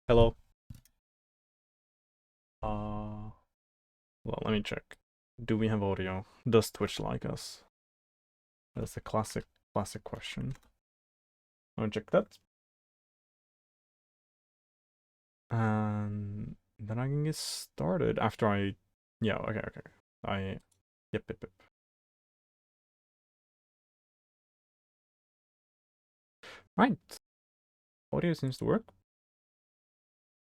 Hello. Uh, well, let me check. Do we have audio? Does Twitch like us? That's a classic question. I'll check that. And then I can get started after yeah, okay. Yep. Right. Audio seems to work.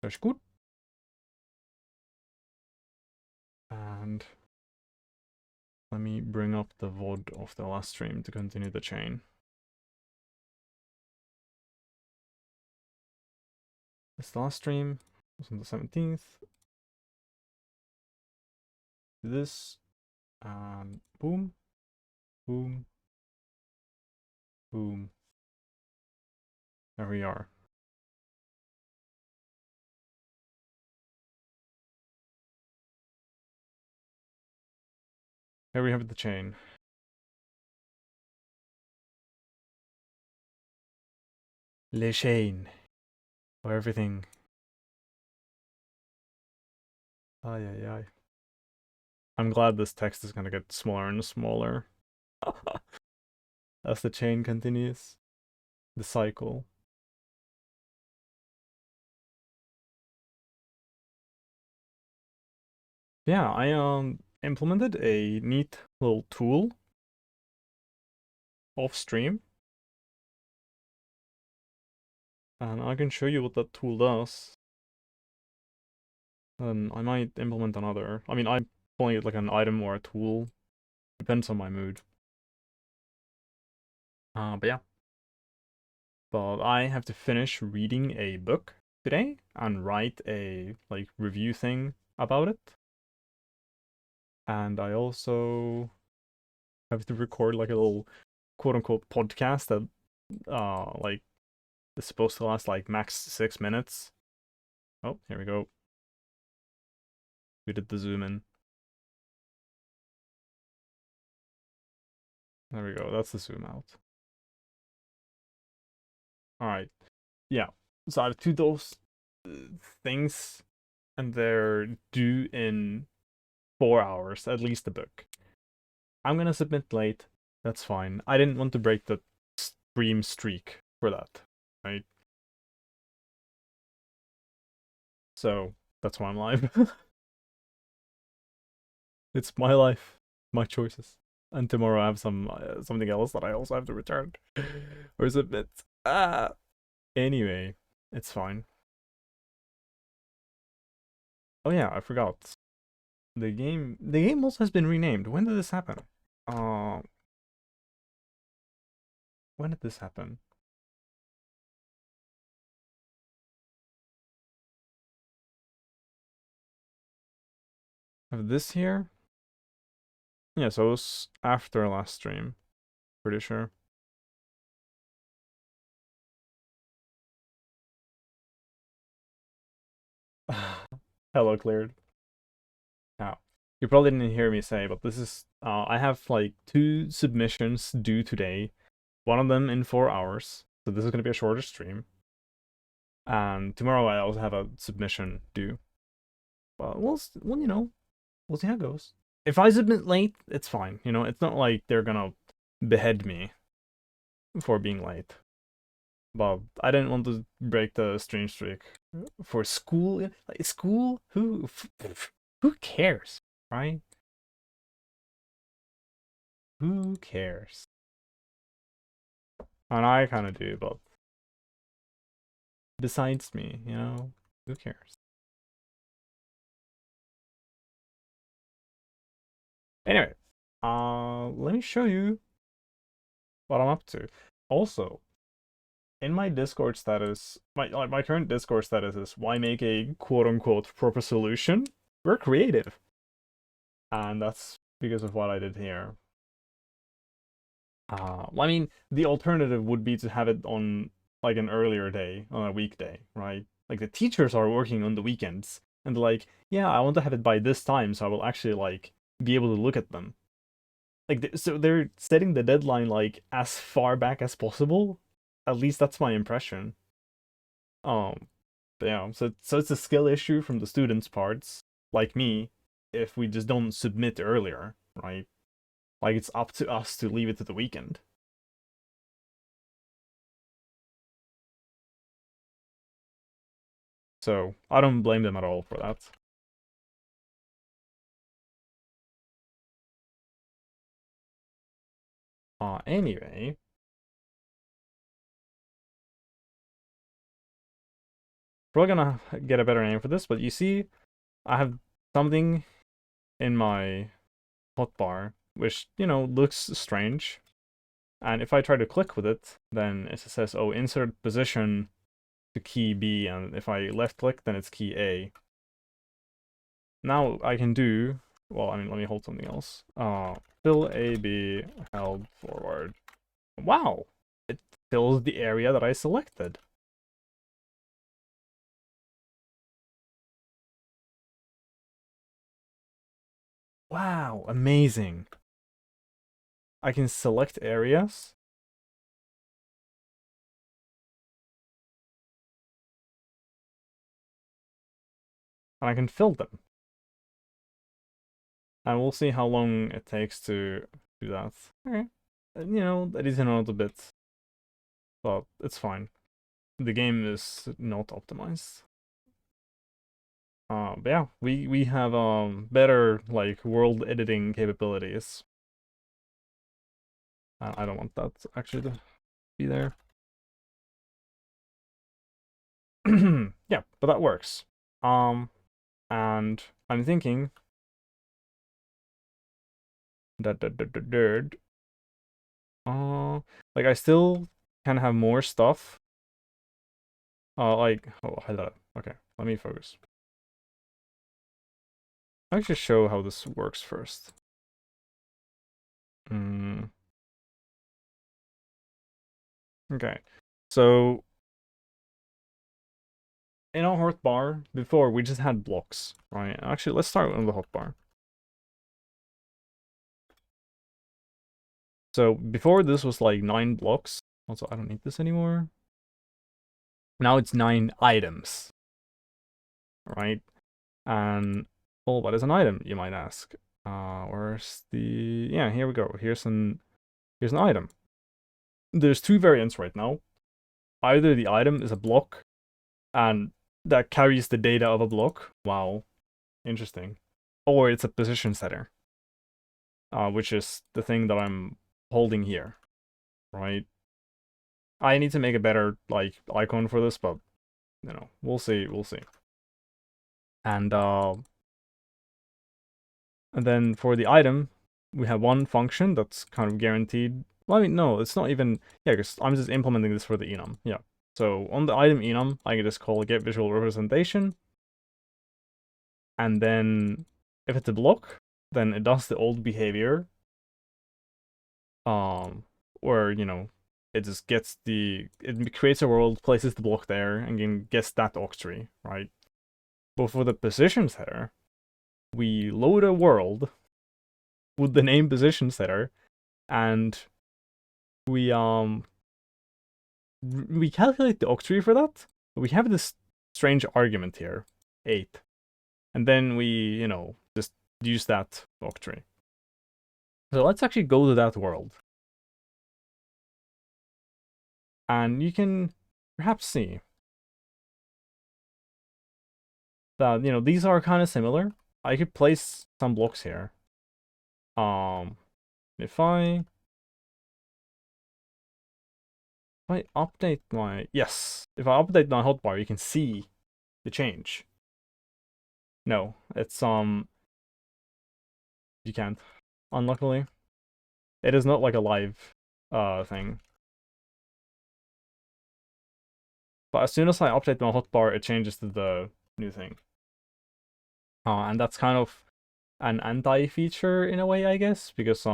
That's good. And let me bring up the VOD of the last stream to continue the chain. This last stream was on the 17th. This, and boom, boom, boom. There we are. Here we have the chain. Le chain. For everything. Ay, ay, ay. I'm glad this text is gonna get smaller and smaller as the chain continues. The cycle. Yeah, I implemented a neat little tool off stream. And I can show you what that tool does. And I might implement another. I mean, I'm calling it like an item or a tool. Depends on my mood. But yeah. But I have to finish reading a book today and write a like review thing about it. And I also have to record like a little quote unquote podcast that like is supposed to last like max 6 minutes. Oh, here we go. We did the zoom in. There we go. That's the zoom out. Alright. Yeah. So I have two those things and they're due in 4 hours, at least the book. I'm gonna submit late. That's fine. I didn't want to break the stream streak for that, right? So that's why I'm live. It's my life, my choices. And tomorrow I have something else that I also have to return or submit. Ah. Anyway, it's fine. Oh yeah, I forgot. The game also has been renamed. When did this happen? Uh, when did this happen? Of this here? Yeah, so it was after last stream. Pretty sure. Hello, cleared. Now, you probably didn't hear me say, but this is I have like 2 submissions due today. One of them in 4 hours. So this is gonna be a shorter stream. And tomorrow I also have a submission due. But we'll see how it goes. If I submit late, it's fine. It's not like they're gonna behead me for being late. But I didn't want to break the stream streak for school. Like school, who cares, right? Who cares? And I kind of do, but besides me, who cares? Anyway, let me show you what I'm up to. Also, in my Discord status, my current Discord status is why make a quote unquote proper solution? We're creative. And that's because of what I did here. Well, I mean, the alternative would be to have it on like an earlier day, on a weekday, right? Like the teachers are working on the weekends, and like, yeah, I want to have it by this time, so I will actually like be able to look at them. Like, so they're setting the deadline like as far back as possible. At least that's my impression. Um, But yeah, so it's a skill issue from the students' parts, like me, if we just don't submit earlier, right? Like it's up to us to leave it to the weekend. So I don't blame them at all for that. Anyway, probably gonna get a better name for this, but you see, I have something in my hotbar which, looks strange. And if I try to click with it, then it says, oh, insert position to key B, and if I left click, then it's key A. Now I can do, well, I mean, let me hold something else. Fill A, B, held forward. Wow, it fills the area that I selected. Wow, amazing. I can select areas. And I can fill them. And we'll see how long it takes to do that. Okay. That is another bit, but it's fine. The game is not optimized. But yeah, we have better like world editing capabilities. I don't want that actually to be there. Yeah, but that works. And I'm thinking that like I still can have more stuff. Like oh hello. Okay, let me focus. I'll just show how this works first. Okay, so in our hotbar before we just had blocks, right? Actually, let's start with the hotbar. So before this was like 9 blocks. Also, I don't need this anymore. Now it's 9 items, right? And well, what is an item, you might ask? Where's the yeah? Here we go. Here's an item. There's 2 variants right now. Either the item is a block, and that carries the data of a block. Wow, interesting. Or it's a position setter, which is the thing that I'm holding here, right? I need to make a better like icon for this, but we'll see, we'll see. And then for the item, we have one function that's kind of guaranteed. Well, I mean, no, it's not even, yeah, because I'm just implementing this for the enum. Yeah. So on the item enum, I can just call get visual representation. And then if it's a block, then it does the old behavior. Where, it just gets it creates a world, places the block there, and then gets that octree, right? But for the position setter, we load a world with the name position setter, and we calculate the octree for that. We have this strange argument here, 8. And then we, just use that octree. So let's actually go to that world. And you can perhaps see that, these are kind of similar. I could place some blocks here. If I update my, yes, if I update my hotbar, you can see the change. No, it's, you can't, unluckily. It is not like a live, thing. But as soon as I update my hotbar, it changes to the new thing. And that's kind of an anti-feature in a way, I guess, because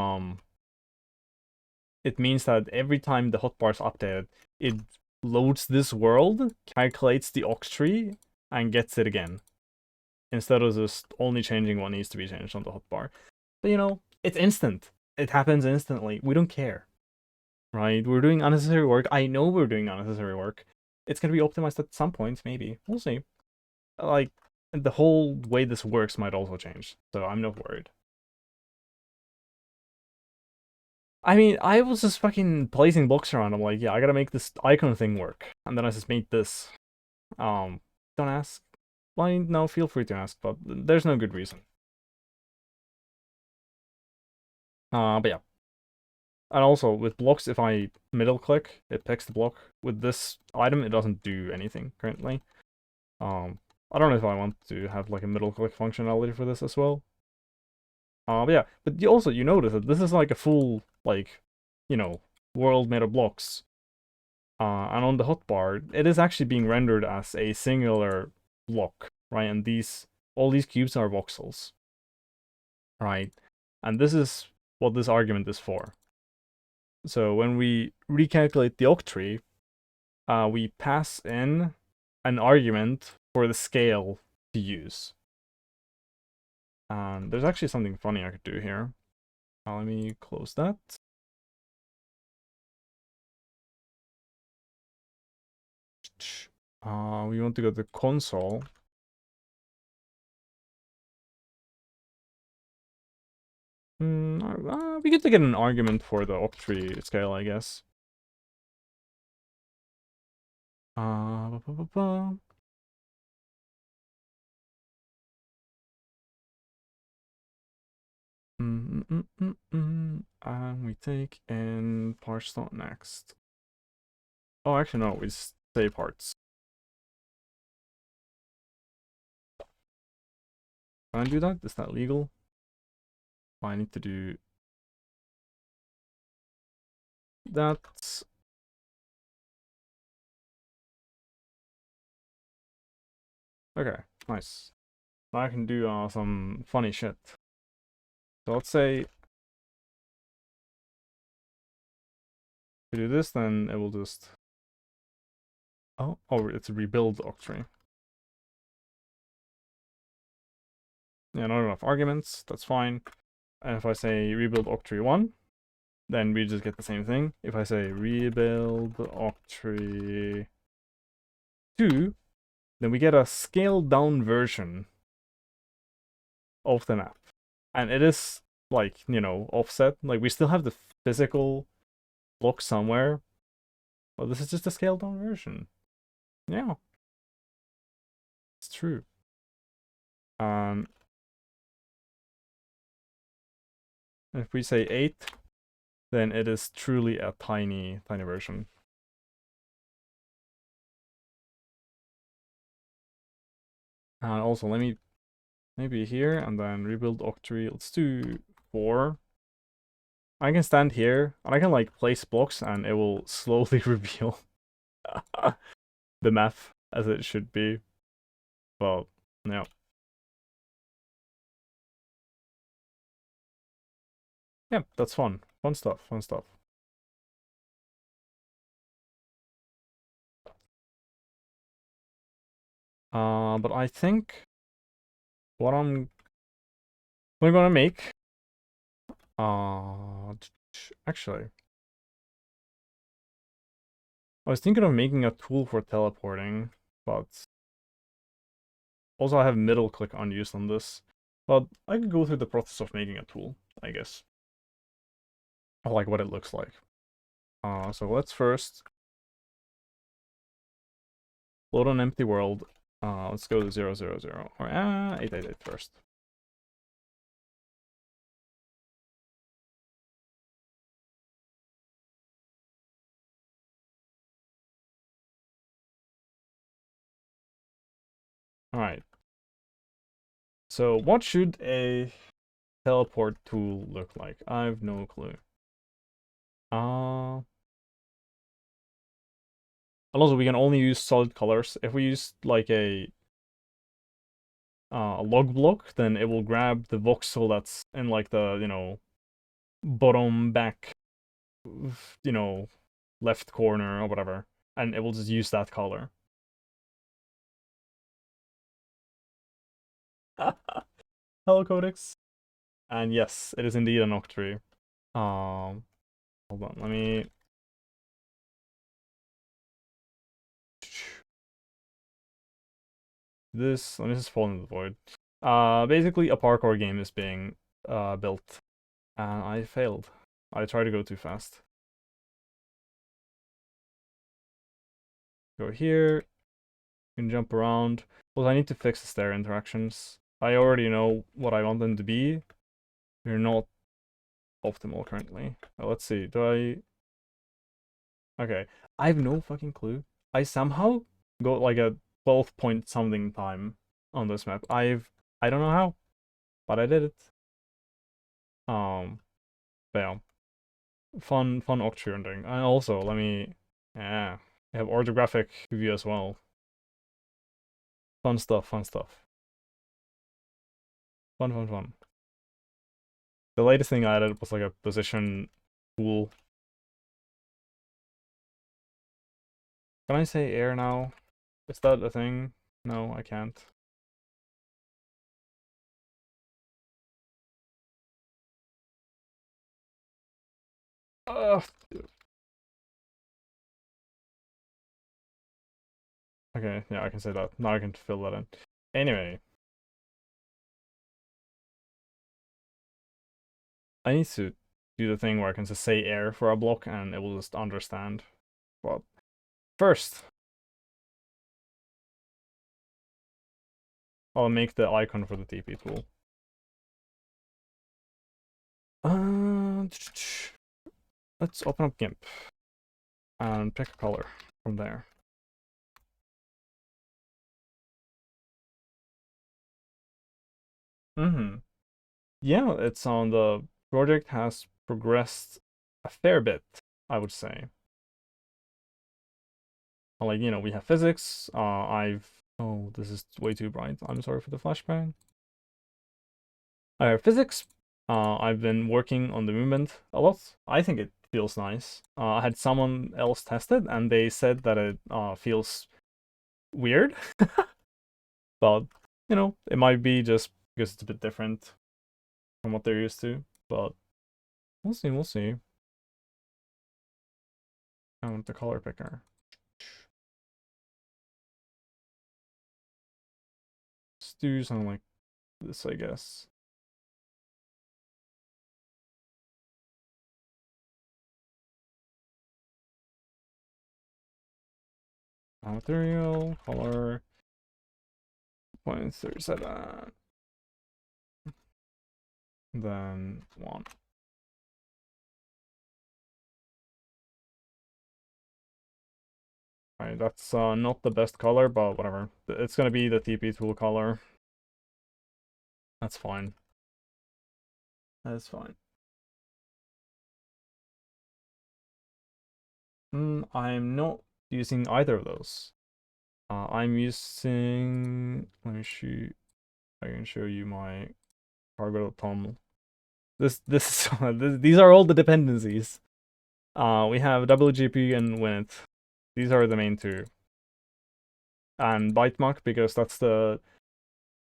it means that every time the hotbar is updated, it loads this world, calculates the octree, and gets it again, instead of just only changing what needs to be changed on the hotbar. But it's instant. It happens instantly. We don't care, right? We're doing unnecessary work. I know we're doing unnecessary work, it's gonna be optimized at some point, maybe. We'll see. Like, the whole way this works might also change, so I'm not worried. I mean, I was just fucking placing blocks around. I'm like, yeah, I gotta make this icon thing work. And then I just made this. Don't ask. Why? No, feel free to ask, but there's no good reason. But yeah. And also, with blocks, if I middle click, it picks the block. With this item, it doesn't do anything currently. I don't know if I want to have like a middle click functionality for this as well. But yeah, but you notice that this is like a full, like, you know, world made of blocks. And on the hotbar, it is actually being rendered as a singular block, right? And all these cubes are voxels, right? And this is what this argument is for. So when we recalculate the octree, we pass in an argument for the scale to use. And there's actually something funny I could do here. Let me close that. We want to go to console. We get to get an argument for the octree scale, I guess. Ba, ba, ba, ba. And we take in parts dot next. Oh, actually, no, we say parts. Can I do that? Is that legal? Oh, I need to do that. Okay, nice. Now I can do some funny shit. So let's say we do this, then it will just... Oh, it's a rebuild octree. Yeah, not enough arguments, that's fine. And if I say rebuild octree 1, then we just get the same thing. If I say rebuild octree 2, then we get a scaled down version of the map. And it is, like, you know, offset. Like, we still have the physical block somewhere. Well, this is just a scaled down version. Yeah. It's true. If we say 8, then it is truly a tiny, tiny version. And also, let me maybe here and then rebuild octree. Let's do 4. I can stand here and I can like place blocks and it will slowly reveal the map as it should be. But yeah. Yeah, that's fun. Fun stuff, fun stuff. But I think what I'm gonna make, actually, I was thinking of making a tool for teleporting, but also I have middle click unused on this. But I could go through the process of making a tool, I guess. I like what it looks like. So let's first load an empty world. Let's go to 0, 0, 0, or 8, 8, 8 first. Alright. So what should a teleport tool look like? I have no clue. And also we can only use solid colors. If we use like a log block, then it will grab the voxel that's in like the, you know, bottom back, you know, left corner or whatever, and it will just use that color. Hello, Codex. And yes, it is indeed an octree. Hold on, let me... this. Let me just fall into the void. Basically, a parkour game is being built, and I failed. I tried to go too fast. Go here. You can jump around. Well, I need to fix the stair interactions. I already know what I want them to be. They're not optimal currently. Let's see. Do I? Okay. I have no fucking clue. I somehow got like a 12 point something time on this map. I don't know how, but I did it. But yeah, fun octane thing. And also, let me, yeah, I have orthographic view as well. Fun stuff, fun stuff. Fun. The latest thing I added was like a position tool. Can I say air now? Is that a thing? No, I can't. Okay, yeah, I can say that. Now I can fill that in. Anyway, I need to do the thing where I can just say air for a block and it will just understand. But first, I'll make the icon for the TP tool. Let's open up GIMP and pick a color from there. Yeah, it's on the project has progressed a fair bit, I would say. Like, you know, we have physics. Oh, this is way too bright. I'm sorry for the flashbang. I have physics. I've been working on the movement a lot. I think it feels nice. I had someone else test it, and they said that it feels weird. But, you know, it might be just because it's a bit different from what they're used to. But we'll see. I want the color picker. Let's do something like this, I guess. Material, color, 0.37. Then 1. Alright, that's not the best color, but whatever. It's gonna be the TP tool color. That's fine. That's fine. I'm not using either of those. I'm using. Let me shoot. I can show you my cargo.tom. These are all the dependencies. We have WGP and Winit. These are the main two. And BiteMuck, because that's the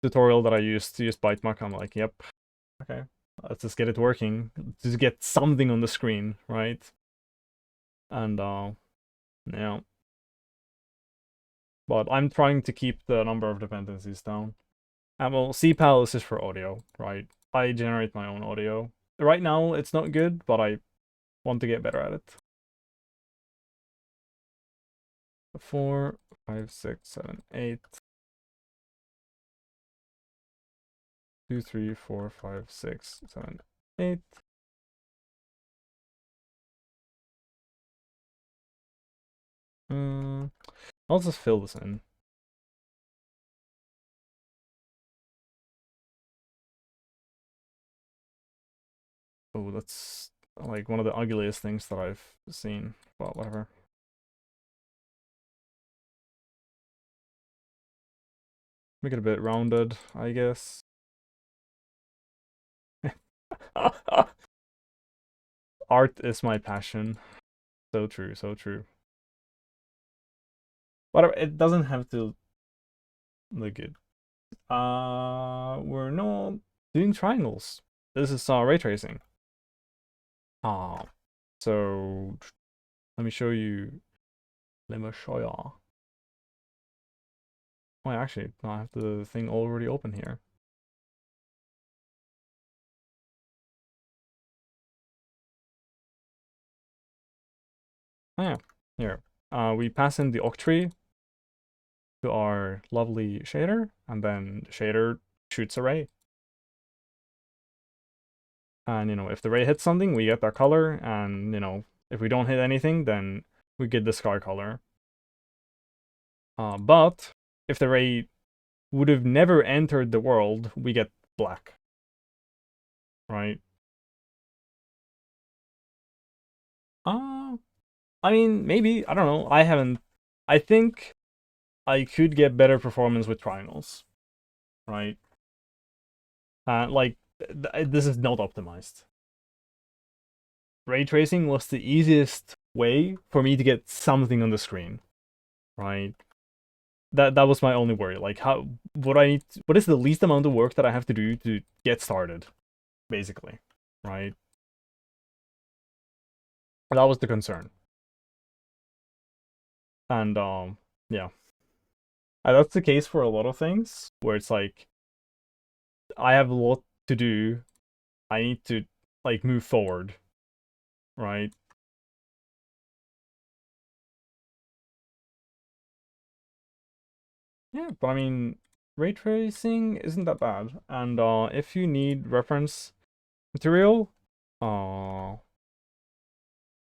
tutorial that I used to use BiteMuck. I'm like, yep, okay, let's just get it working. Just get something on the screen, right? And yeah. But I'm trying to keep the number of dependencies down. And well, CPAL is just for audio, right? I generate my own audio. Right now, it's not good, but I want to get better at it. 4, 5, 6, 7, 8. 2, 3, 4, 5, 6, 7, 8. I'll just fill this in. Oh, that's like one of the ugliest things that I've seen. Well, whatever. Make it a bit rounded, I guess. Art is my passion. So true, so true. Whatever, it doesn't have to look good. We're not doing triangles. This is ray tracing. So let me show you. Let me show you. Oh, actually, I have the thing already open here. Oh yeah, here. We pass in the octree to our lovely shader, and then the shader shoots a ray. And, if the ray hits something, we get that color, and, if we don't hit anything, then we get the sky color. But if the ray would have never entered the world, we get black. Right? Uh, I mean, maybe. I don't know. I haven't. I think I could get better performance with triangles. Right? Like, this is not optimized. Ray tracing was the easiest way for me to get something on the screen. Right? That was my only worry. Like, what is the least amount of work that I have to do to get started, basically, right? That was the concern. And yeah. And that's the case for a lot of things where it's like I have a lot to do. I need to like move forward, right? Yeah, but I mean, ray tracing isn't that bad. And if you need reference material, uh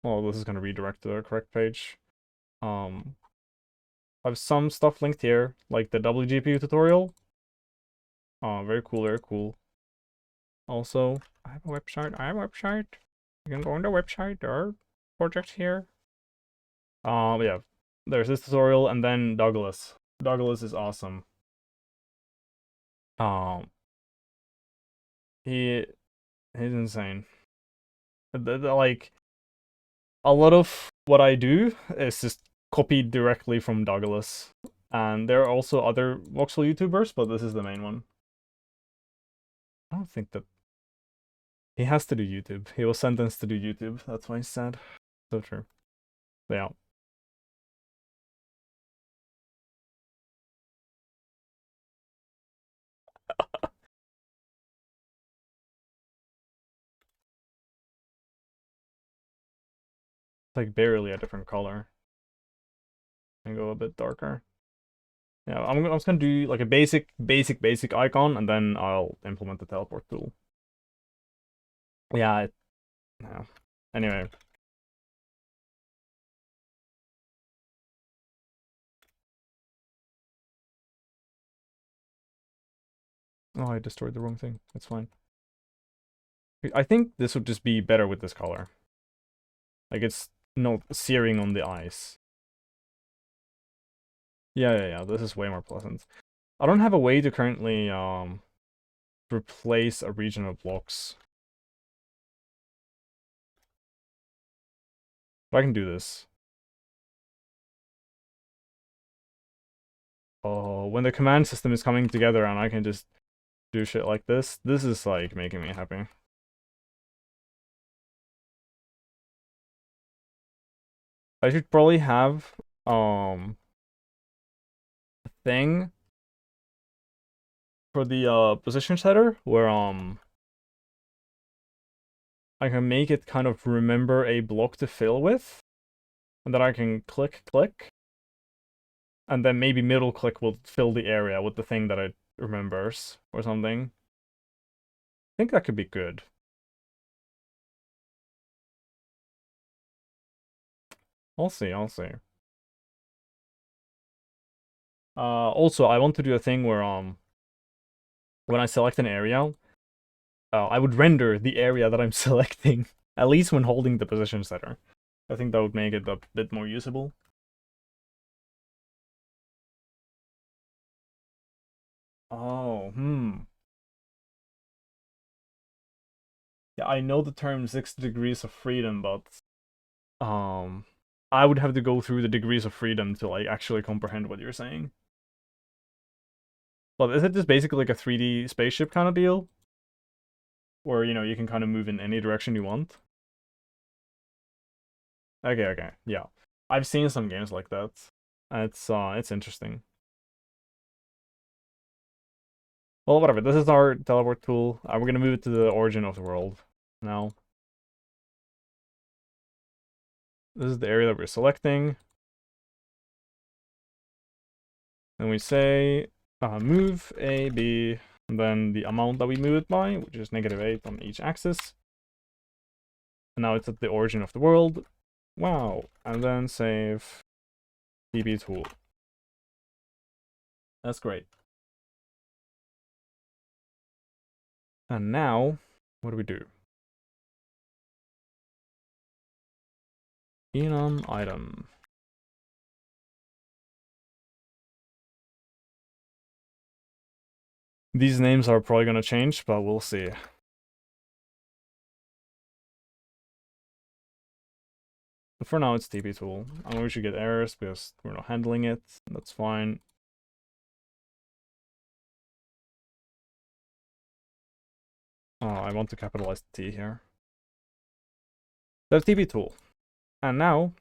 well, this is gonna redirect to the correct page. Um I have some stuff linked here, like the WGPU tutorial. Very cool, very cool. Also, I have a website. I have a website. You can go on the website. There are projects here. Yeah, there's this tutorial, and then Douglas. Douglas is awesome. Um, he he's insane. Like a lot of what I do is just copied directly from Douglas, and there are also other voxel YouTubers, but this is the main one. I don't think that he has to do YouTube. He was sentenced to do YouTube. That's why he's sad. So true. But yeah. It's like barely a different color. And go a bit darker. Yeah, I'm just gonna do like a basic icon, and then I'll implement the teleport tool. Yeah, yeah. Anyway. Oh, I destroyed the wrong thing. That's fine. I think this would just be better with this color. Like it's not searing on the eyes. Yeah. This is way more pleasant. I don't have a way to currently replace a region of blocks. But I can do this. Oh, when the command system is coming together and I can just do shit like this is like making me happy. I should probably have a thing for the position setter where I can make it kind of remember a block to fill with, and then I can click, and then maybe middle click will fill the area with the thing that it remembers or something. I think that could be good. I'll see, I'll see. Also, I want to do a thing where when I select an area, I would render the area that I'm selecting, at least when holding the position setter. I think that would make it a bit more usable. Oh, Yeah, I know the term 60 degrees of freedom, but um I would have to go through the degrees of freedom to like actually comprehend what you're saying. But is it just basically like a 3D spaceship kind of deal? Where, you can kind of move in any direction you want? Okay. Yeah. I've seen some games like that. It's interesting. Well, whatever. This is our teleport tool. We're gonna move it to the origin of the world now. This is the area that we're selecting. And we say move A, B, and then the amount that we move it by, which is -8 on each axis. And now it's at the origin of the world. Wow. And then save TP tool. That's great. And now, what do we do? Enum item. These names are probably gonna change, but we'll see. But for now, it's TP tool. I know we should get errors because we're not handling it. That's fine. Oh, I want to capitalize the T here. That's TP tool. And now,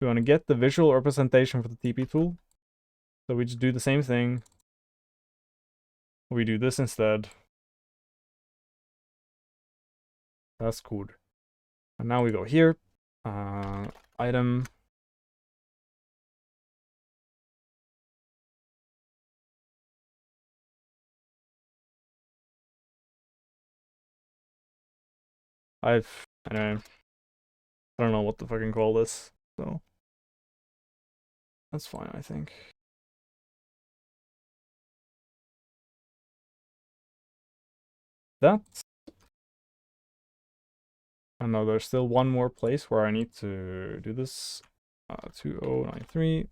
we want to get the visual representation for the TP tool. So we just do the same thing. We do this instead. That's cool. And now we go here. Item. Anyway, I don't know what to fucking call this, so that's fine, I think. That's... I know there's still one more place where I need to do this. 2093.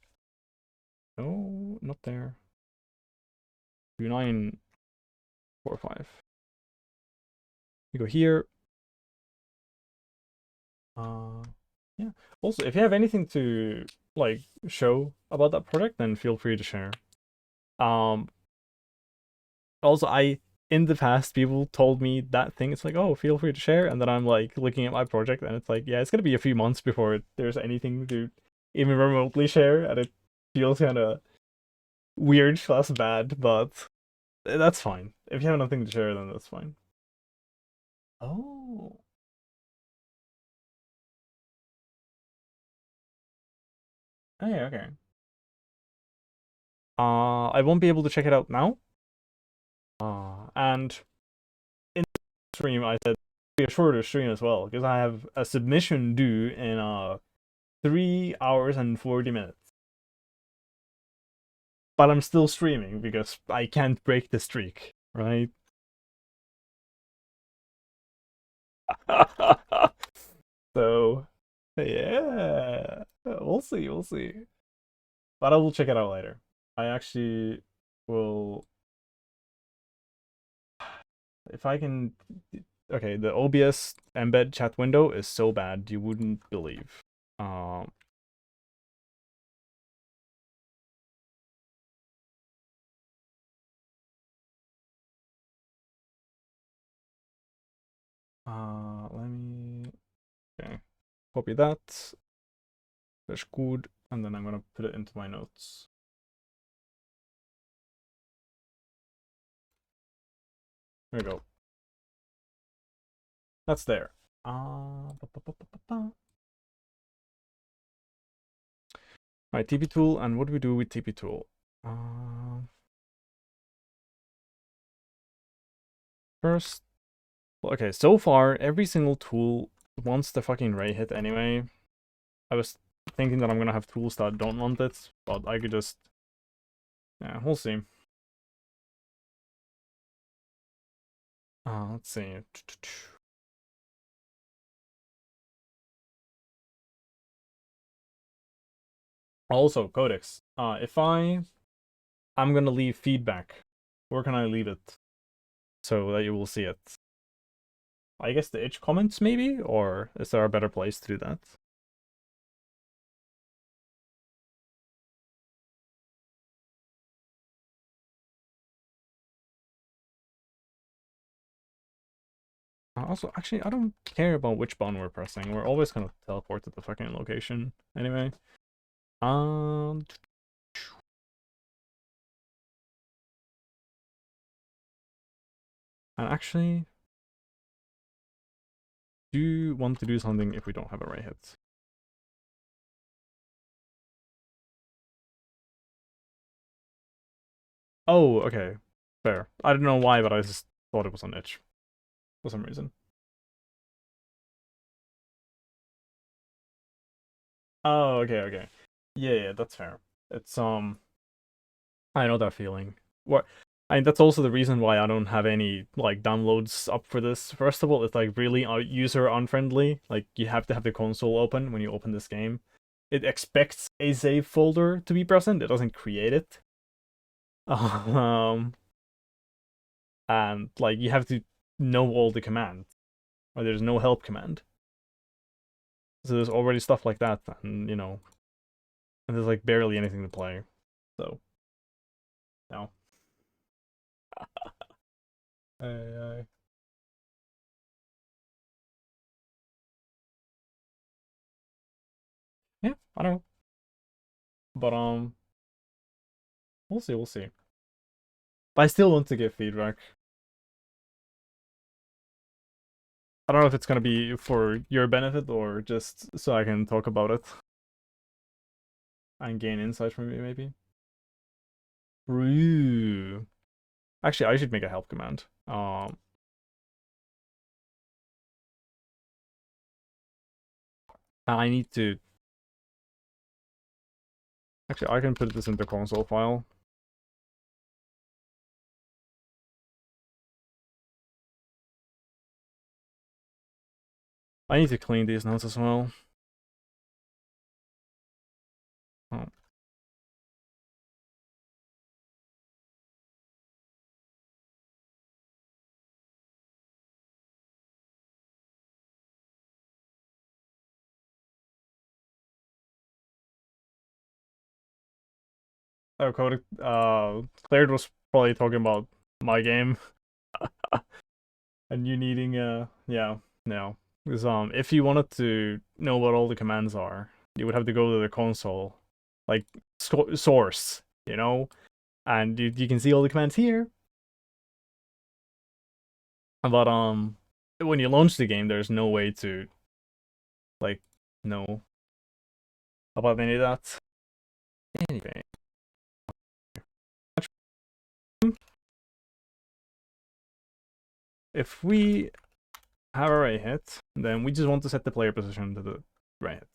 No, not there. 2945. You go here. Yeah. Also, if you have anything to like show about that project, then feel free to share. Also, in the past, people told me that thing. It's like, oh, feel free to share, and then I'm like looking at my project, and it's like, yeah, it's gonna be a few months before there's anything to even remotely share, and it feels kind of weird plus bad, but that's fine. If you have nothing to share, then that's fine. Oh. Okay, okay. I won't be able to check it out now. And in the stream, I said be a shorter stream as well because I have a submission due in 3 hours and 40 minutes. But I'm still streaming because I can't break the streak, right? So, yeah, we'll see, we'll see. But I will check it out later. I actually will, if I can. Okay, the OBS embed chat window is so bad you wouldn't believe. Let me, okay, copy that. That's good, and then I'm gonna put it into my notes. There we go. That's there. Right, TP tool, and what do we do with TP tool? First, okay, so far every single tool wants the fucking ray hit anyway. I was thinking that I'm gonna have tools that don't want it, but I could just, yeah, we'll see. Let's see. Also, codex. If I'm gonna leave feedback, where can I leave it so that you will see it? I guess the itch comments maybe, or is there a better place to do that? Also, actually, I don't care about which button we're pressing. We're always gonna teleport to the fucking location anyway. And actually, do you want to do something if we don't have array hits? Oh, okay. Fair. I don't know why, but I just thought it was on itch for some reason. Oh, okay, okay. Yeah, yeah, that's fair. It's I know that feeling. What I mean, that's also the reason why I don't have any like downloads up for this. First of all, it's like really user unfriendly. Like you have to have the console open when you open this game. It expects a save folder to be present. It doesn't create it. Um, and like you have to know all the commands, or there's no help command. So there's already stuff like that, and and there's like barely anything to play. So no. Uh, yeah, I don't know, but we'll see, we'll see. But I still want to give feedback. I don't know if it's gonna be for your benefit or just so I can talk about it and gain insight from you, maybe. True. Actually, I should make a help command. I need to. Actually, I can put this into console file. I need to clean these notes as well. Oh. Oh, code. Claire was probably talking about my game and you needing yeah, no. Because if you wanted to know what all the commands are, you would have to go to the console, like source, and you can see all the commands here. But when you launch the game, there's no way to like know about any of that. Anyway, if we have a right hit, then we just want to set the player position to the right hit.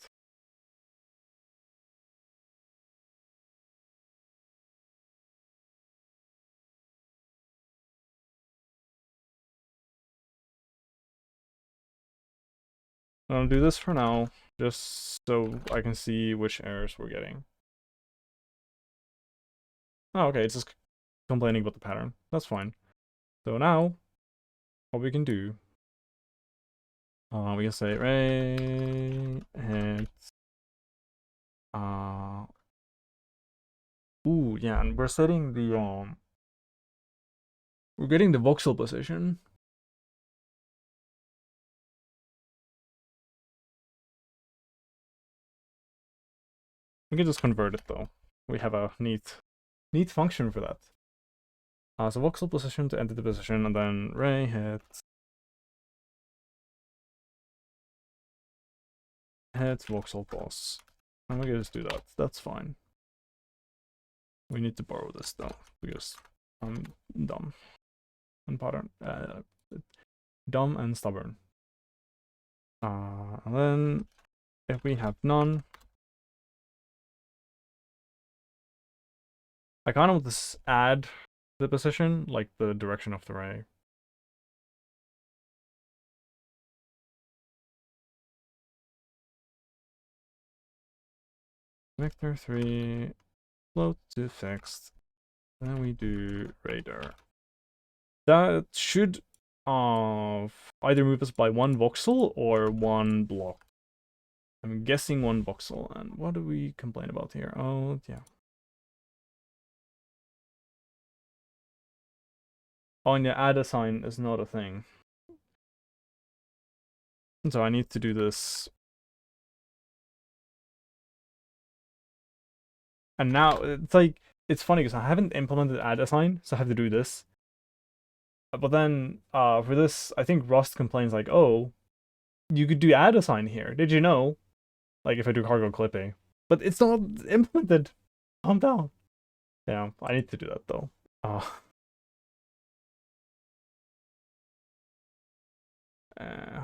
I'll do this for now, just so I can see which errors we're getting. Oh, okay, it's just complaining about the pattern. That's fine. So now, what we can do, we can say right hit. Ooh, yeah, and we're setting the we're getting the voxel position. We can just convert it though. We have a neat function for that. So voxel position to enter the position, and then ray hit voxel pos. And we can just do that. That's fine. We need to borrow this though, because I'm dumb and pattern dumb and stubborn. And then if we have none, I kind of want to add the position, like the direction of the ray. Vector 3, float to fixed. Then we do radar. That should either move us by one voxel or one block. I'm guessing one voxel. And what do we complain about here? Oh, yeah. Oh, and yeah, add a sign is not a thing. So I need to do this. And now it's like, it's funny because I haven't implemented add assign, so I have to do this. But then for this, I think Rust complains like, oh, you could do add assign here. Did you know? Like if I do cargo clipping. But it's not implemented. Calm down. Yeah, I need to do that though.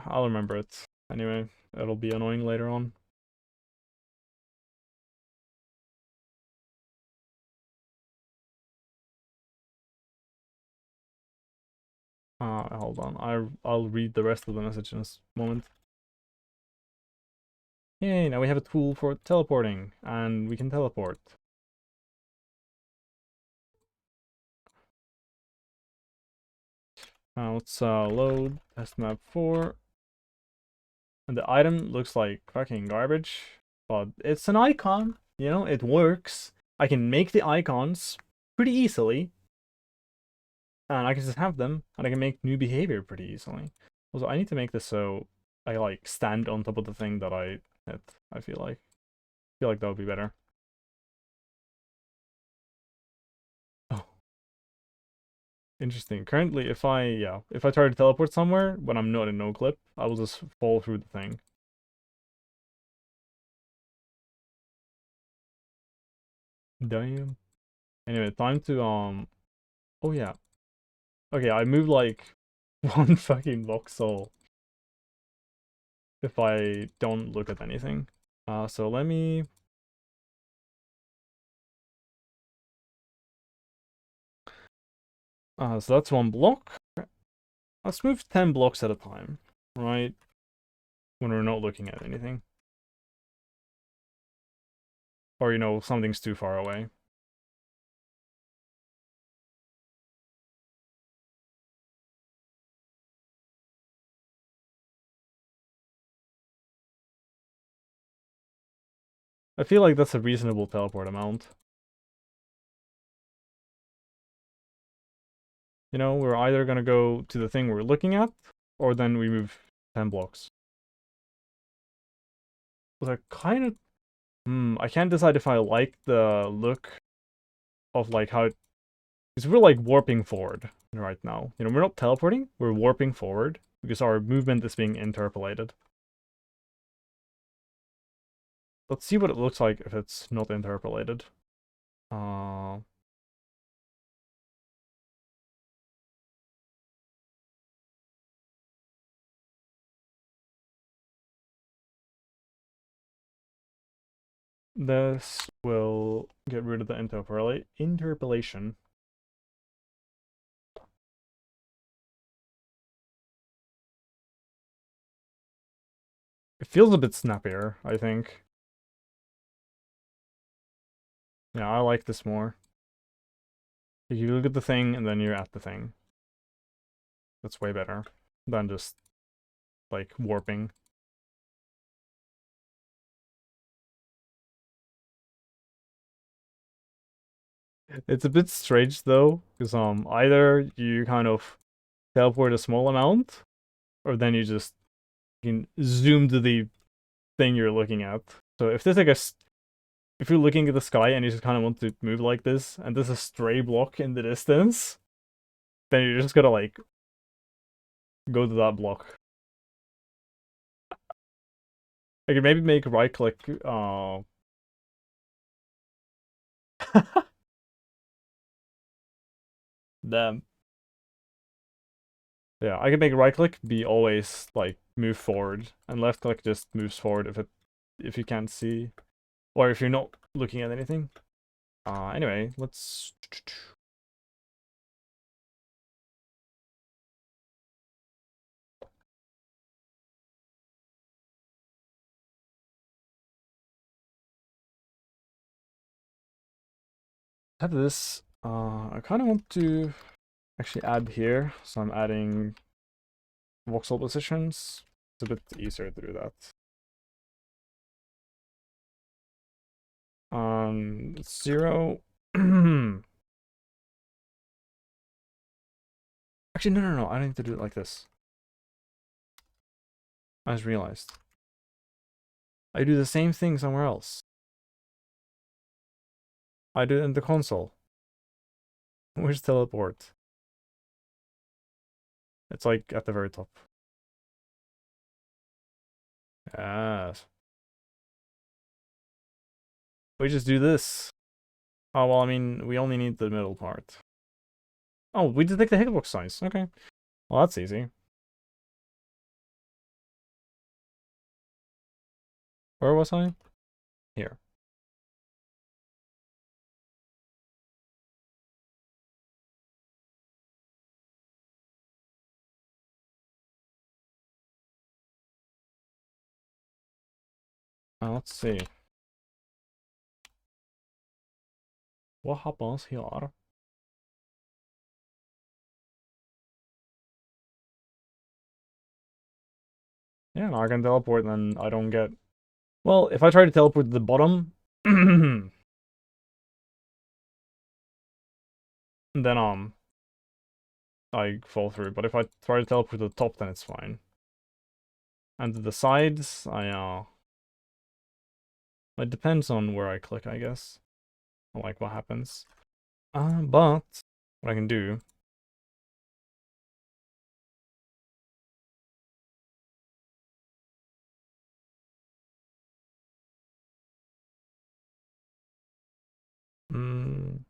I'll remember it. Anyway, it'll be annoying later on. Hold on. I'll read the rest of the message in a moment. Yay, now we have a tool for teleporting, and we can teleport. Let's load test map 4. And the item looks like fucking garbage, but it's an icon, you know, it works. I can make the icons pretty easily, and I can just have them, and I can make new behavior pretty easily. Also, I need to make this so I like stand on top of the thing that I hit. I feel like that would be better. Oh, interesting. Currently, if I try to teleport somewhere when I'm not in no clip, I will just fall through the thing. Damn. Anyway, time to Oh yeah. Okay, I moved like one fucking voxel if I don't look at anything. So let me... so that's one block. Let's move 10 blocks at a time, right? When we're not looking at anything. Or, you know, something's too far away. I feel like that's a reasonable teleport amount. You know, we're either gonna go to the thing we're looking at, or then we move 10 blocks. But I kind of... I can't decide if I like the look of like how it... Because we're like warping forward right now. You know, we're not teleporting, we're warping forward because our movement is being interpolated. Let's see what it looks like if it's not interpolated. This will get rid of the interpolation. It feels a bit snappier, I think. Yeah, I like this more. If you look at the thing and then you're at the thing. That's way better than just, like, warping. It's a bit strange, though, because either you kind of teleport a small amount, or then you just can zoom to the thing you're looking at. So if there's like if you're looking at the sky and you just kind of want to move like this, and there's a stray block in the distance, then you're just gonna like go to that block. I could maybe make right click. Damn. Yeah, I can make right click be always like move forward, and left click just moves forward if you can't see, or if you're not looking at anything. Anyway, let's... have this. I kind of want to actually add here, so I'm adding voxel positions. It's a bit easier to do that. 0. Actually, no. I need to do it like this. I just realized. I do the same thing somewhere else. I do it in the console. Where's teleport? It's like at the very top. Yes. We just do this. Oh, well, I mean, we only need the middle part. Oh, we detect the hitbox size. Okay. Well, that's easy. Where was I? Here. Let's see. What happens here? Yeah, now I can teleport and I don't get... Well, if I try to teleport to the bottom, then I fall through. But if I try to teleport to the top, then it's fine. And to the sides, it depends on where I click, I guess. Like what happens. But what I can do... Mm,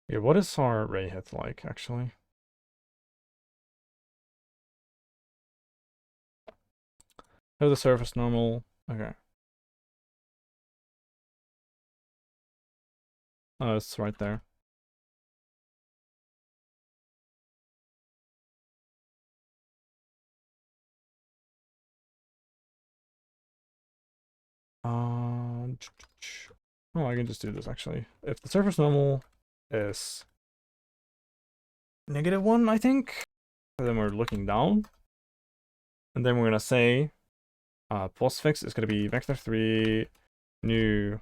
yeah, what is our ray hit like, actually? Oh, the surface normal. Okay. Oh, it's right there. Oh, I can just do this, actually. If the surface normal is -1, I think, and then we're looking down, and then we're gonna say postfix is gonna be vector3 new.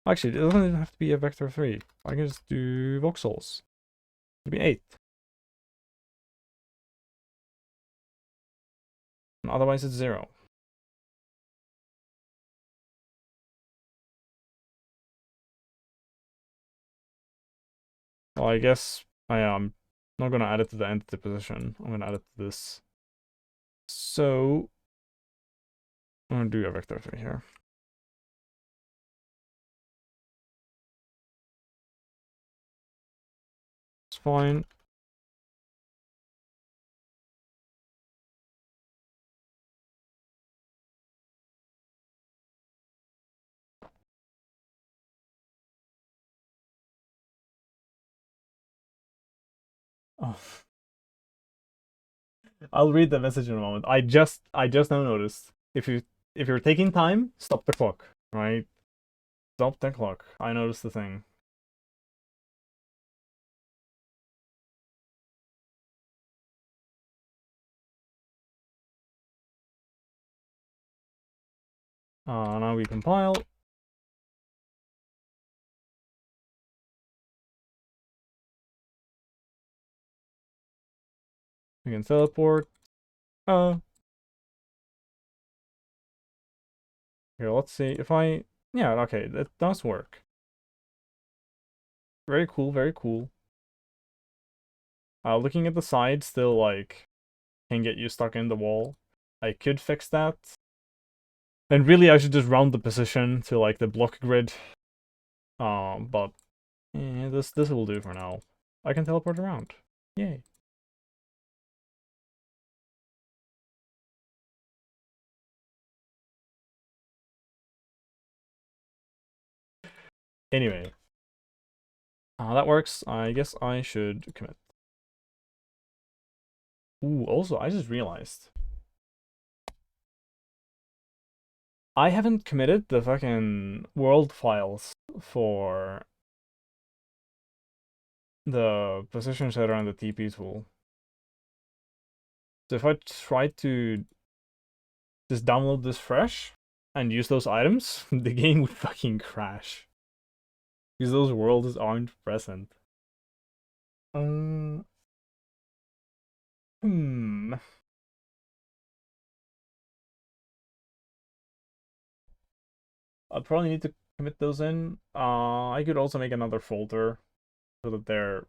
Actually, it doesn't even have to be a vector3. I can just do voxels. It'll be 8. And otherwise, it's 0. Well, I guess I am not gonna add it to the entity position. I'm gonna add it to this. So I'm gonna do a vector3 here. It's fine. Oh. I'll read the message in a moment. I just now noticed. If you're taking time, stop the clock, right? Stop the clock. I noticed the thing. Now we compile. We can teleport. Here, let's see if I... Yeah, okay, that does work. Very cool, very cool. Looking at the side, still, like, can get you stuck in the wall. I could fix that. Then really, I should just round the position to, like, the block grid. But... this will do for now. I can teleport around. Yay. Anyway. That works. I guess I should commit. Ooh, also, I just realized. I haven't committed the fucking world files for the position shader and the TP tool. So if I try to just download this fresh and use those items, the game would fucking crash. Because those worlds aren't present. Um, hmm. I'd probably need to commit those in. I could also make another folder so that they're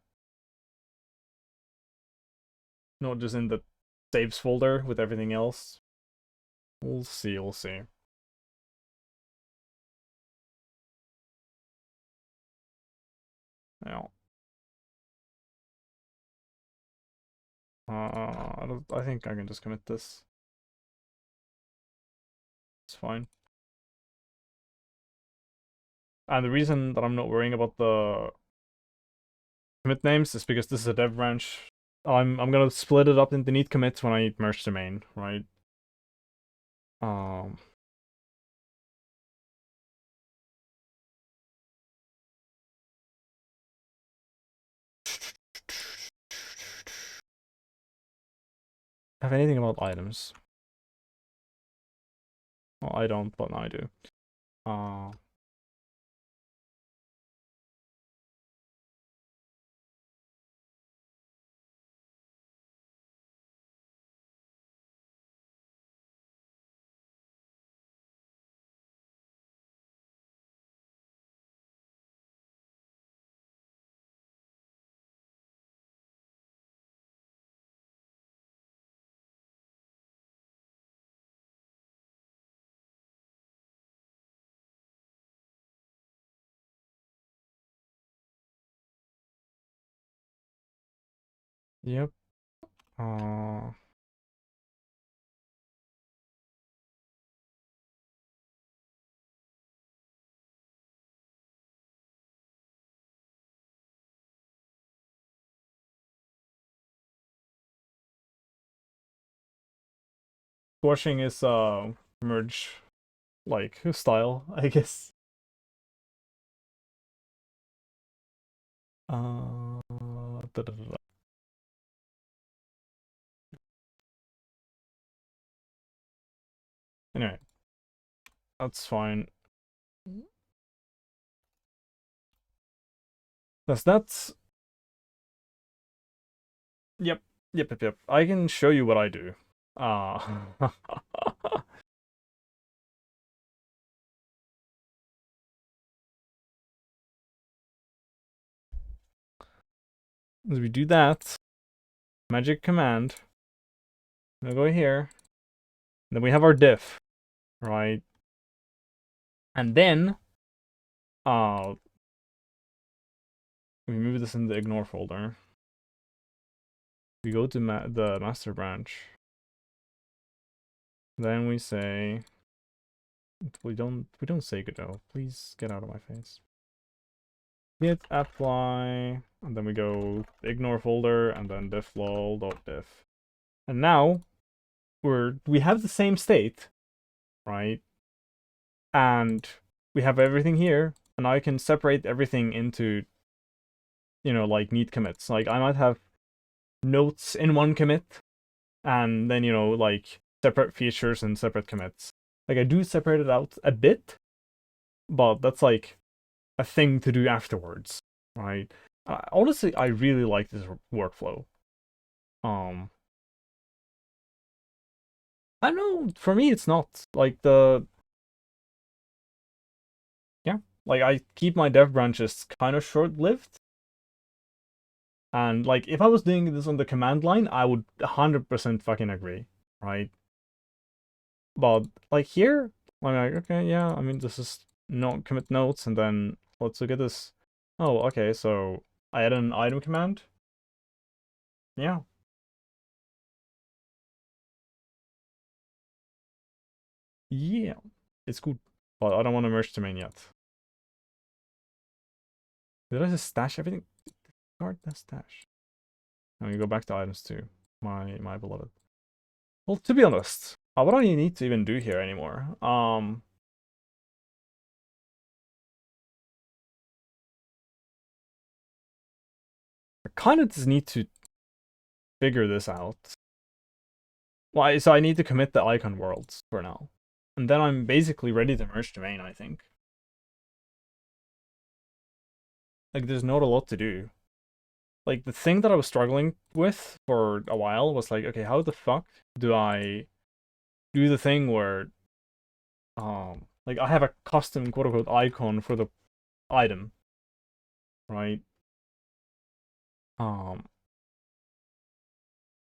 not just in the saves folder with everything else. We'll see, we'll see. Yeah. I think I can just commit this. It's fine. And the reason that I'm not worrying about the commit names is because this is a dev branch. I'm gonna split it up into neat commits when I merge the main, right? Um have anything about items? Well, I don't, but I do. Uh yep. Uh Squashing is merge like style, I guess. Da, da, da, da. Anyway, that's fine. That's yep. Yep. I can show you what I do. Uh as we do that, magic command. I'm gonna go here. Then we have our diff, right? And then we move this in the ignore folder. We go to the master branch. Then we say we don't say Godot. Please get out of my face. Git apply, and then we go ignore folder, and then diff lol.diff. And now we have the same state, right? And we have everything here, and I can separate everything into, like neat commits. Like I might have notes in one commit, and then like separate features and separate commits. Like I do separate it out a bit, but that's like a thing to do afterwards, right? Honestly, I really like this workflow. Um, I don't know. For me, it's not like yeah. Like I keep my dev branches kind of short-lived, and like if I was doing this on the command line, I would 100% fucking agree, right? But like here, I'm like, okay, yeah. I mean, this is not commit notes, and then let's look at this. Oh, okay. So I add an item command. Yeah. Yeah. It's good. But I don't want to merge the main yet. Did I just stash everything? Guard that stash. And we go back to items too. My beloved. Well, to be honest, what do I need to even do here anymore? I kind of just need to figure this out. Well, so I need to commit the icon worlds for now. And then I'm basically ready to merge the main, I think. Like, there's not a lot to do. like the thing that I was struggling with for a while was like, okay, how the fuck do I do the thing where like I have a custom quote unquote icon for the item, right? Um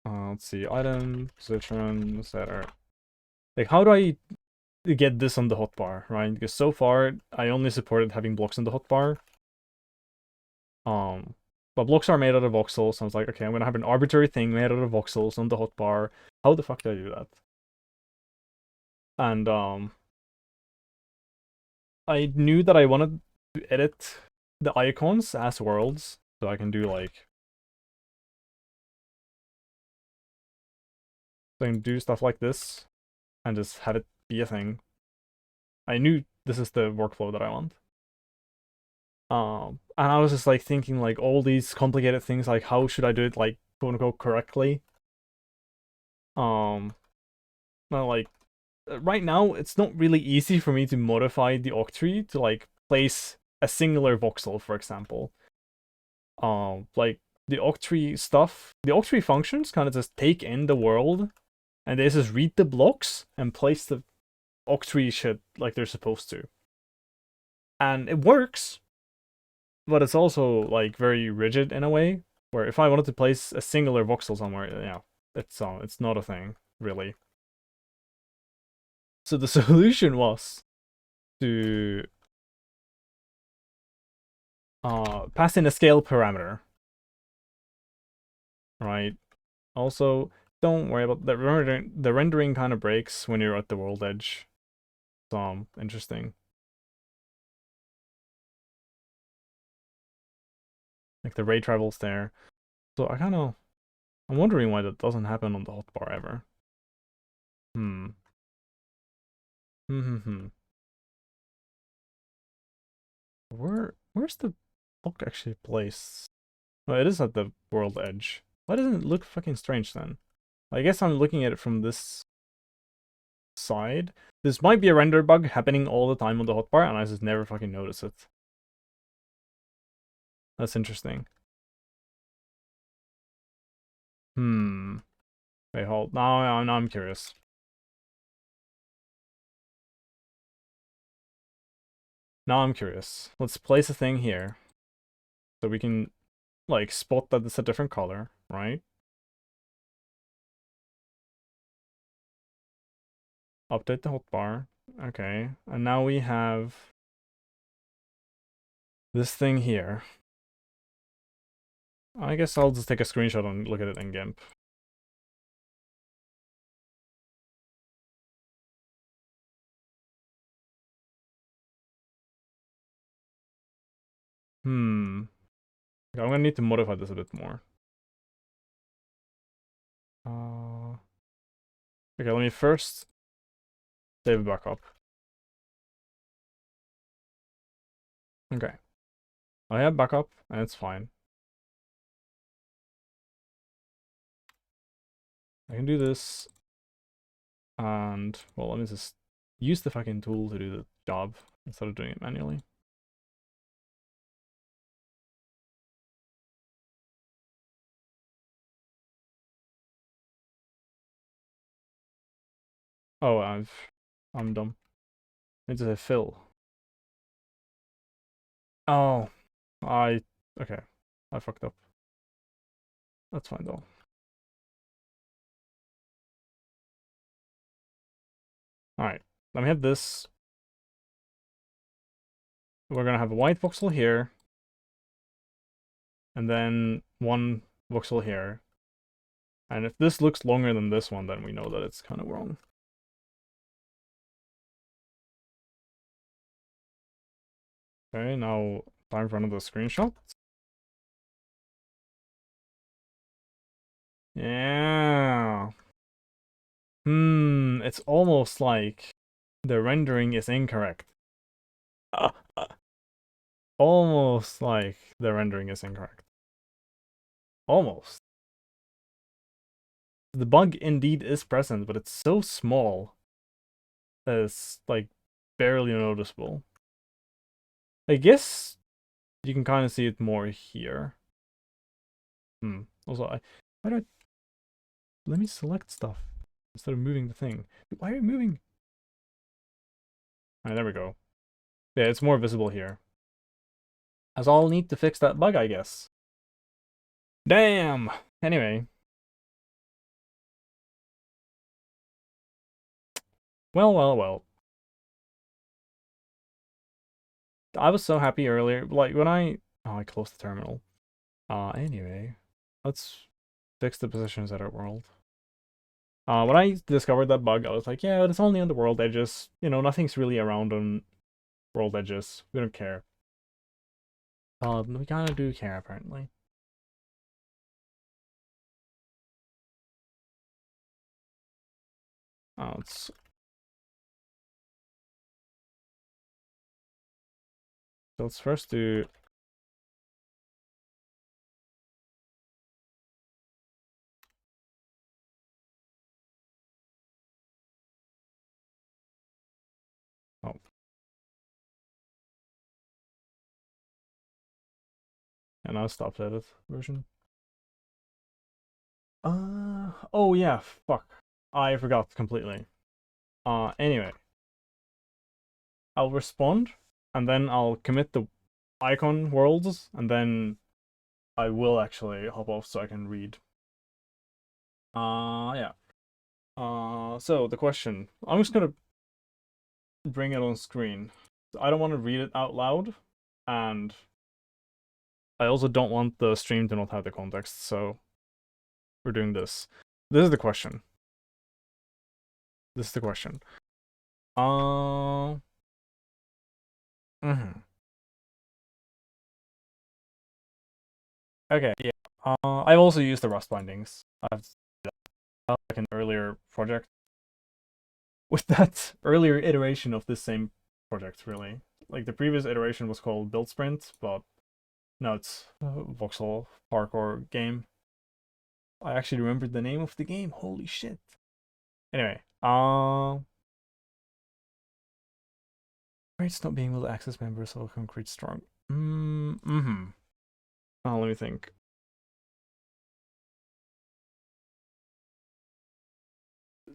let's see, item, position, setter. Like how do I get this on the hotbar, right? Because so far I only supported having blocks on the hotbar. Um but blocks are made out of voxels, so I was like, okay, I'm gonna have an arbitrary thing made out of voxels on the hotbar. How the fuck do I do that? And I knew that I wanted to edit the icons as worlds, so I can do like so I can do stuff like this and just have it be a thing. I knew this is the workflow that I want. And I was just like thinking like all these complicated things, like how should I do it like quote unquote correctly? Not like right now it's not really easy for me to modify the octree to like place a singular voxel, for example. Like the octree stuff, the octree functions kind of just take in the world and they just read the blocks and place the octree shit like they're supposed to. And it works, but it's also like very rigid in a way. Where if I wanted to place a singular voxel somewhere, yeah, it's not a thing really. So the solution was to pass in a scale parameter, right? Also, don't worry about the rendering. The rendering kind of breaks when you're at the world edge. So interesting. Like the ray travels there. So I'm wondering why that doesn't happen on the hotbar ever. Hmm. Hmm. Where's the block actually placed? Well, it is at the world edge. Why doesn't it look fucking strange then? I guess I'm looking at it from this side. This might be a render bug happening all the time on the hotbar, and I just never fucking notice it. That's interesting. Hmm. Wait, hold. Now I'm curious. Now I'm curious. Let's place a thing here. So we can, like, spot that it's a different color, right? Update the hotbar. Okay. And now we have this thing here. I guess I'll just take a screenshot and look at it in GIMP. Hmm. Okay, I'm gonna need to modify this a bit more. Okay, let me first save it back up. Okay. I have backup, and it's fine. I can do this. And, well, let me just use the fucking tool to do the job instead of doing it manually. Oh, I'm dumb. I need to say fill. Oh, okay. I fucked up. That's fine though. Alright, let me have this. We're gonna have a white voxel here. And then one voxel here. And if this looks longer than this one, then we know that it's kind of wrong. Okay, now time for another screenshot. Yeah. It's almost like the rendering is incorrect. Almost like the rendering is incorrect. Almost. The bug indeed is present, but it's so small that it's like barely noticeable. I guess you can kind of see it more here. Also, why do I let me select stuff instead of moving the thing? Why are you moving? Alright, there we go. Yeah, it's more visible here. That's all I'll need to fix that bug, I guess. Damn! Anyway. Well, well, well. I was so happy earlier. Like, when I... Oh, I closed the terminal. Anyway. Let's fix the positions at our world. When I discovered that bug, I was like, yeah, it's only on the world edges. You know, nothing's really around on world edges. We don't care. We kinda do care, apparently. Let's... So let's first do... Oh. And I'll stop edit version. Oh yeah, fuck. I forgot completely. Anyway. I'll respond, and then I'll commit the icon worlds, and then I will actually hop off so I can read. Yeah. So the question. I'm just gonna bring it on screen. I don't want to read it out loud, and I also don't want the stream to not have the context, so we're doing this. This is the question. This is the question. Mhm. Okay, yeah. I've also used the Rust bindings. I've like an earlier project with that earlier iteration of this same project, really. Like, the previous iteration was called Build Sprint, but now it's Voxel parkour game. I actually remembered the name of the game. Holy shit. Anyway, it's not being able to access members of a concrete strong. Oh, let me think.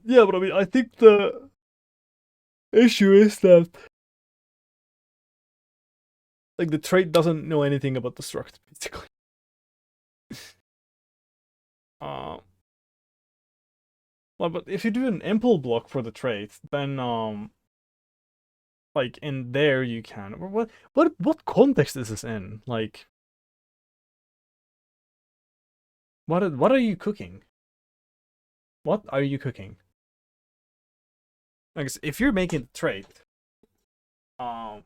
Yeah, but I mean, I think the issue is that, like, the trait doesn't know anything about the struct, basically. uh, well, but if you do an impl block for the trait, then like, in there you can. What context is this in? Like, what are you cooking? What are you cooking? Like, if you're making a trait, um,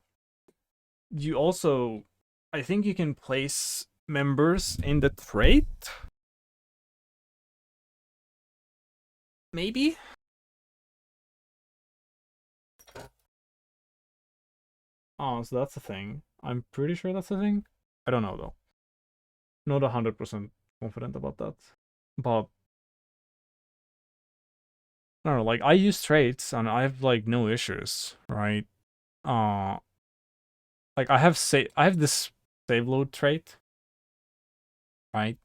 you also, I think you can place members in the trait. Maybe. Oh, so that's a thing. I'm pretty sure that's a thing. I don't know though. Not 100% confident about that. But I don't know. Like, I use traits and I have like no issues, right? Uh, like, I have this save load trait, right?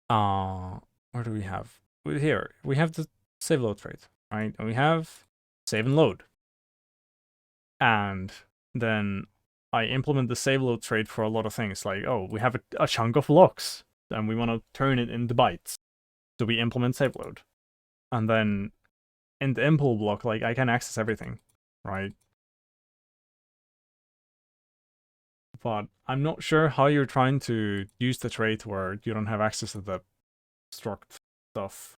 Where do we have? Here we have the save load trait, right? And we have save and load, and then I implement the save load trait for a lot of things. Like, oh, we have a chunk of blocks, and we want to turn it into bytes, so we implement save load, and then in the impl block, like, I can access everything, right? But I'm not sure how you're trying to use the trait where you don't have access to the struct stuff.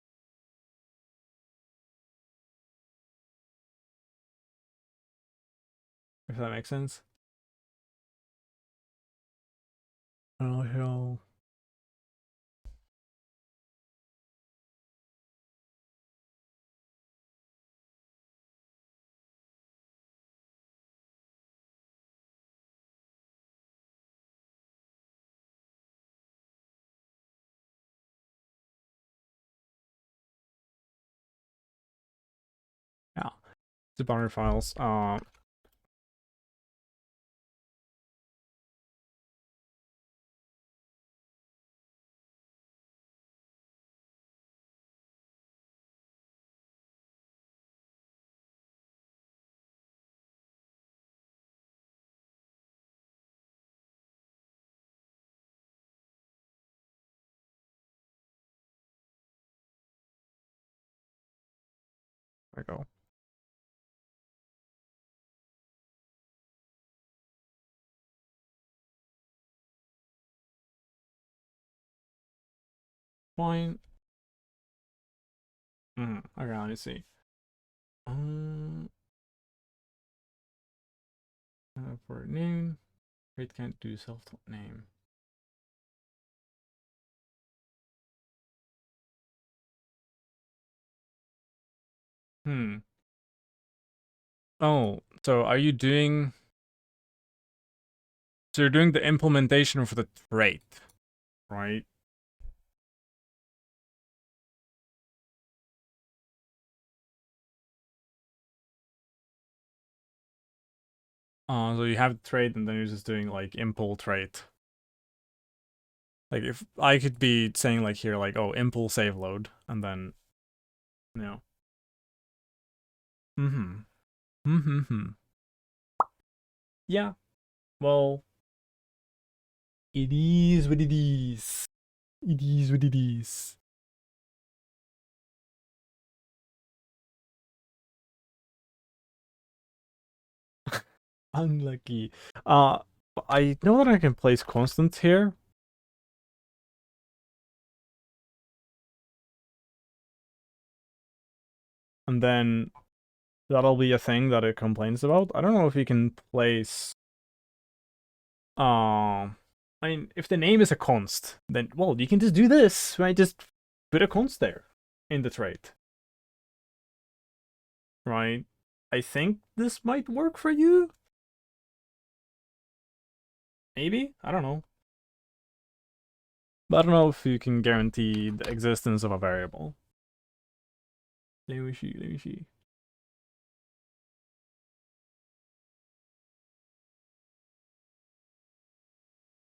If that makes sense. Oh hell. Yeah. The binary files. we go. Fine. Okay, let me see. For name, it can't do self-taught name. Oh, so are you doing... So you're doing the implementation for the trait, right? So you have the trait and then you're just doing like impl trait. Like if I could be saying like here, like, oh, impl save load, and then, you know. Yeah, well, it is what it is. It is what it is. Unlucky. I know that I can place constants here. And then that'll be a thing that it complains about. I don't know if you can place... I mean, if the name is a const, then, well, you can just do this, right? Just put a const there in the trait. Right? I think this might work for you. Maybe? I don't know. But I don't know if you can guarantee the existence of a variable. Let me see, let me see.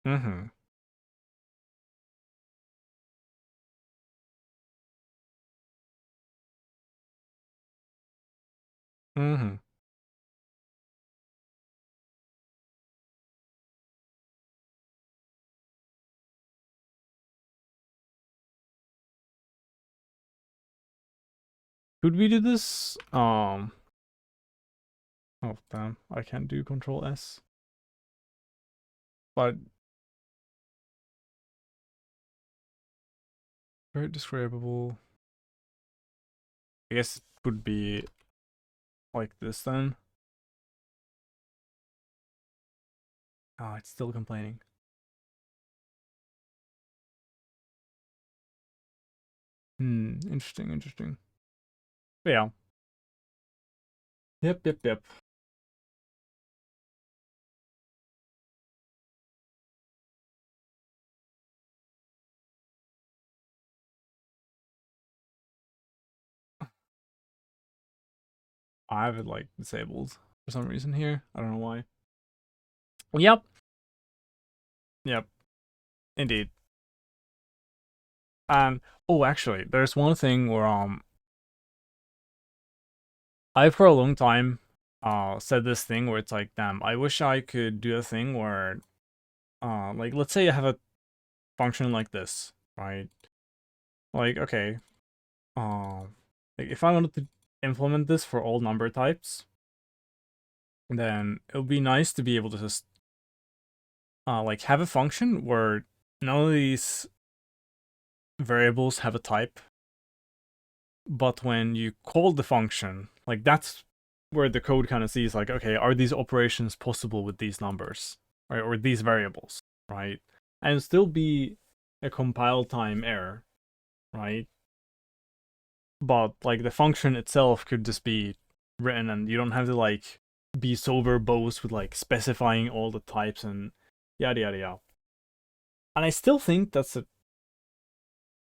Mm-hmm. Mm-hmm. Could we do this? Oh, damn. I can't do Control S. But very describable. I guess it would be like this then. Oh, it's still complaining. Interesting, interesting. But yeah. Yep, yep, yep. I have it like disabled for some reason here. I don't know why. Yep. Yep. Indeed. And oh, actually, there's one thing where I for a long time said this thing where it's like, damn, I wish I could do a thing where like let's say I have a function like this, right? Like, okay, like if I wanted to implement this for all number types, then it would be nice to be able to just like have a function where none of these variables have a type, but when you call the function, like that's where the code kind of sees like, okay, are these operations possible with these numbers, right, or these variables, right? And still be a compile time error, right? But like the function itself could just be written and you don't have to like be so verbose with like specifying all the types and yada yada yada. And I still think that's a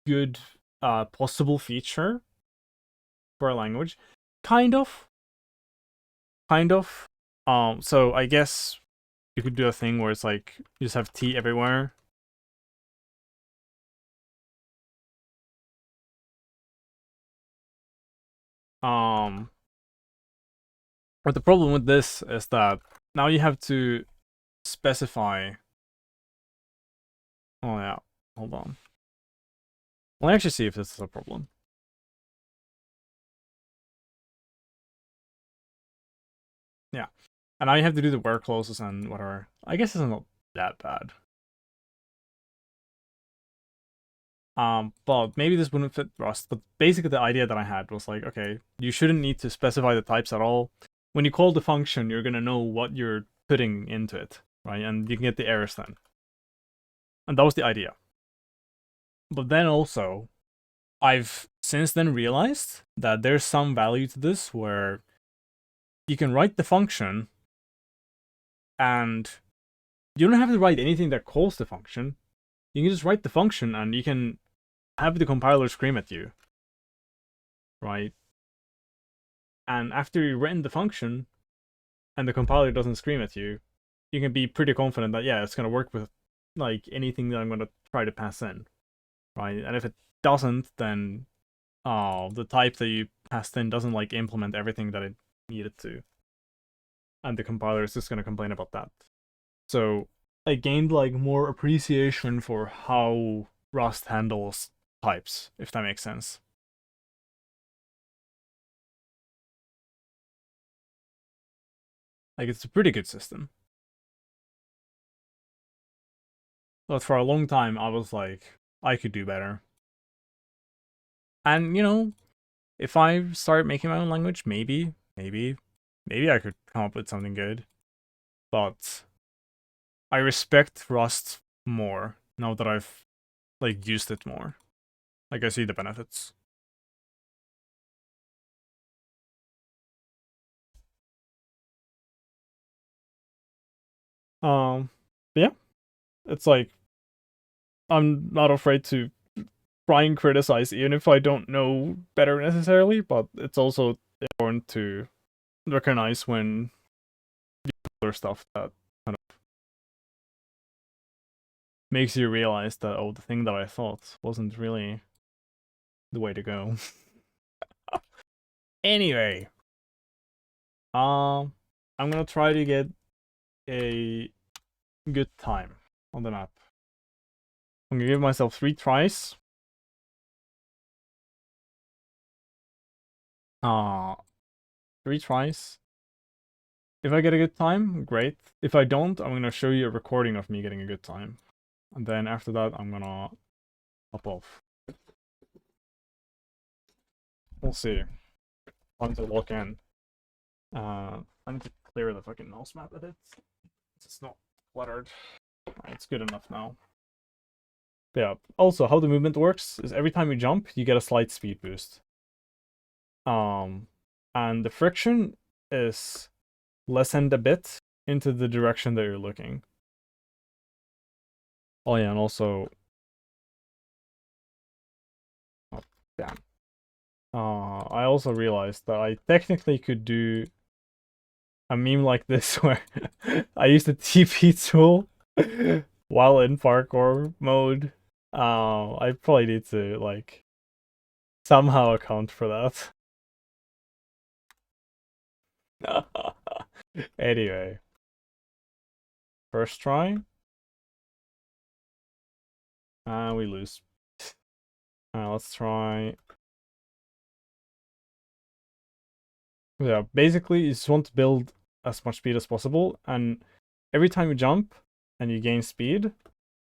good possible feature for a language. Kind of. Kind of. So I guess you could do a thing where it's like you just have T everywhere. Um but the problem with this is that now you have to specify... Oh yeah, hold on. Let me actually see if this is a problem. And now you have to do the wear closes and whatever. I guess it's not that bad. But maybe this wouldn't fit Rust. But basically the idea that I had was like, okay, you shouldn't need to specify the types at all. When you call the function, you're gonna know what you're putting into it, right? And you can get the errors then. And that was the idea. But then also, I've since then realized that there's some value to this where you can write the function and you don't have to write anything that calls the function. You can just write the function and you can have the compiler scream at you, right? And after you've written the function and the compiler doesn't scream at you, you can be pretty confident that, yeah, it's going to work with like anything that I'm going to try to pass in, right? And if it doesn't, then the type that you passed in doesn't like implement everything that it needed to. And the compiler is just going to complain about that. So I gained like more appreciation for how Rust handles types, if that makes sense. Like, it's a pretty good system. But for a long time, I was like, I could do better. And, you know, if I start making my own language, maybe I could come up with something good. But I respect Rust more now that I've, like, used it more. Like, I see the benefits. But yeah, it's like, I'm not afraid to try and criticize, even if I don't know better necessarily, but it's also important to recognize when other stuff that kind of makes you realize that, oh, the thing that I thought wasn't really the way to go. Anyway, I'm gonna try to get a good time on the map. I'm gonna give myself 3 tries. 3 tries. If I get a good time, great. If I don't, I'm gonna show you a recording of me getting a good time. And then after that, I'm gonna hop off. We'll see. Time to lock in. I need to clear the fucking mouse map edit. It's not cluttered. It's good enough now. But yeah. Also, how the movement works is every time you jump, you get a slight speed boost. And the friction is lessened a bit into the direction that you're looking. Oh yeah, and also, oh, damn. I also realized that I technically could do a meme like this where I use the TP tool while in parkour mode. I probably need to like somehow account for that. Anyway, first try, and we lose. Let's try. Yeah, basically, you just want to build as much speed as possible, and every time you jump and you gain speed.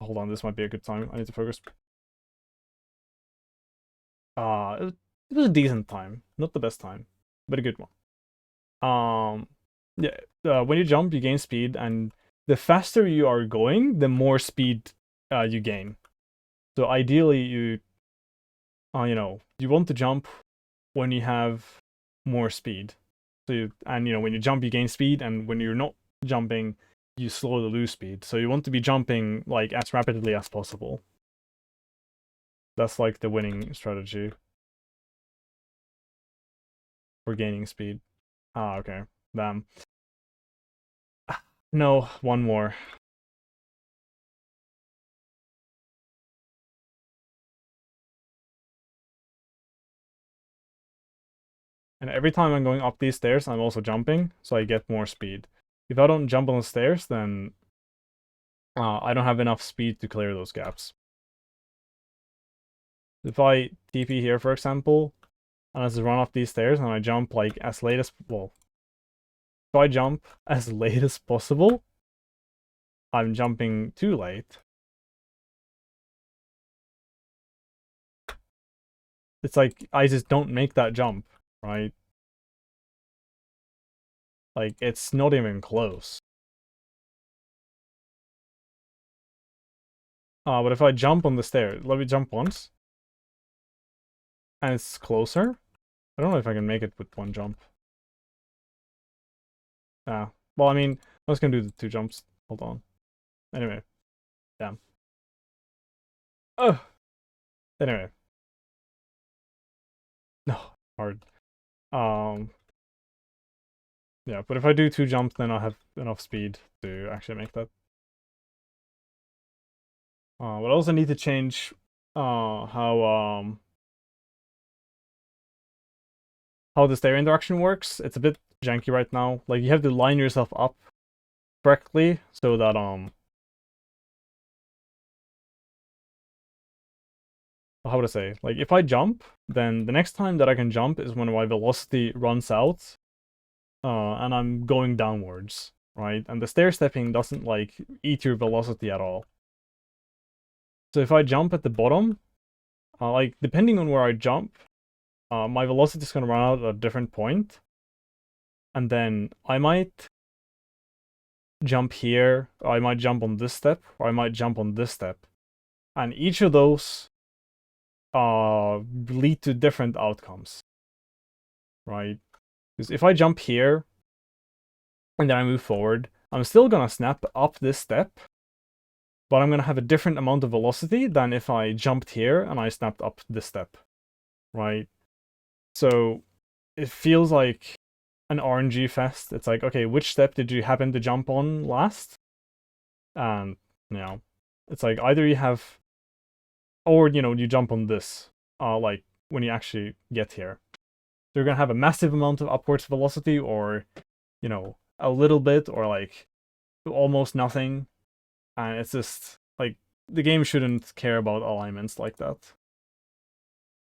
Hold on, this might be a good time. I need to focus. It was a decent time, not the best time, but a good one. Yeah. When you jump, you gain speed, and the faster you are going, the more speed you gain. So ideally, you want to jump when you have more speed. So when you jump, you gain speed, and when you're not jumping, you slowly lose speed. So you want to be jumping like as rapidly as possible. That's like the winning strategy for gaining speed. Okay. Damn. No, one more. And every time I'm going up these stairs, I'm also jumping, so I get more speed. If I don't jump on the stairs, then I don't have enough speed to clear those gaps. If I TP here, for example, and I just run up these stairs and I jump like as late as, well, if I jump as late as possible, I'm jumping too late. It's like I just don't make that jump, right? Like it's not even close. But if I jump on the stair, let me jump once, and it's closer. I don't know if I can make it with one jump. Well, I mean, I was gonna do the 2 jumps. Hold on. Anyway, damn. Oh, anyway, no, hard. Um, yeah, but if I do 2 jumps, then I'll have enough speed to actually make that. But I also need to change how the stair interaction works. It's a bit janky right now. Like you have to line yourself up correctly so that how would I say? Like if I jump, then the next time that I can jump is when my velocity runs out, and I'm going downwards, right? And the stair stepping doesn't like eat your velocity at all. So if I jump at the bottom, like depending on where I jump, my velocity is gonna run out at a different point, and then I might jump here, or I might jump on this step, or I might jump on this step, and each of those lead to different outcomes, right? Because if I jump here and then I move forward, I'm still gonna snap up this step, but I'm gonna have a different amount of velocity than if I jumped here and I snapped up this step, right? So it feels like an RNG fest. It's like, okay, which step did you happen to jump on last? And it's like either you have, or you jump on this, like when you actually get here. So you're gonna have a massive amount of upwards velocity, or a little bit, or like almost nothing. And it's just like the game shouldn't care about alignments like that.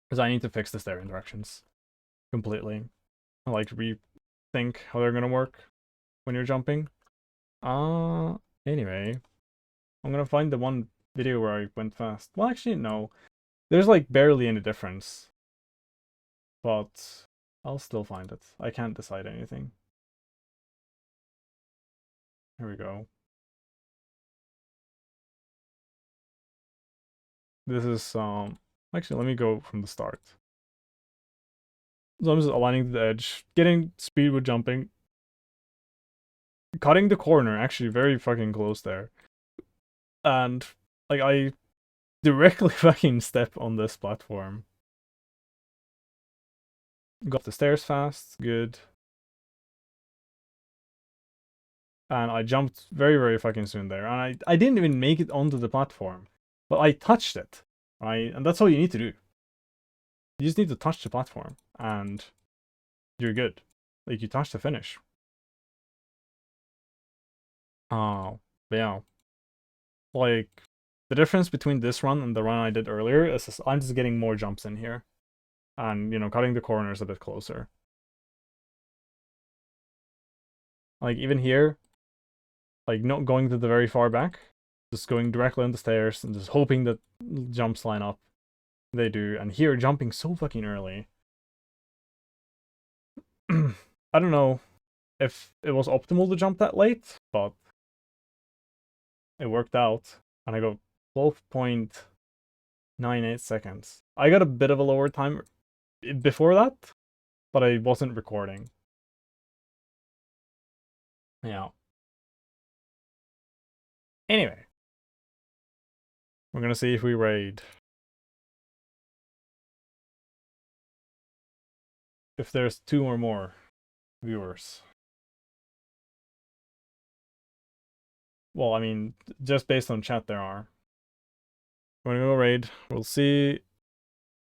Because I need to fix the stair interactions completely. I like rethink how they're gonna work when you're jumping. Anyway, I'm gonna find the one video where I went fast. Well, actually, no. There's like barely any difference. But I'll still find it. I can't decide anything. Here we go. This is actually let me go from the start. So I'm just aligning the edge, getting speed with jumping, cutting the corner, actually very fucking close there. And like I directly fucking step on this platform. Got up the stairs fast, good. And I jumped very, very fucking soon there. And I didn't even make it onto the platform. But I touched it, right? And that's all you need to do. You just need to touch the platform. And you're good. Like, you touch the finish. But yeah. Like, the difference between this run and the run I did earlier is just, I'm just getting more jumps in here. And, cutting the corners a bit closer. Like, even here, like, not going to the very far back, just going directly on the stairs and just hoping that jumps line up. They do. And here, jumping so fucking early. I don't know if it was optimal to jump that late, but it worked out. And I go 12.98 seconds. I got a bit of a lower time before that, but I wasn't recording. Yeah. Anyway. We're gonna see if we raid. If there's 2 or more viewers. Well, I mean, just based on chat there are. We're gonna go raid. We'll see.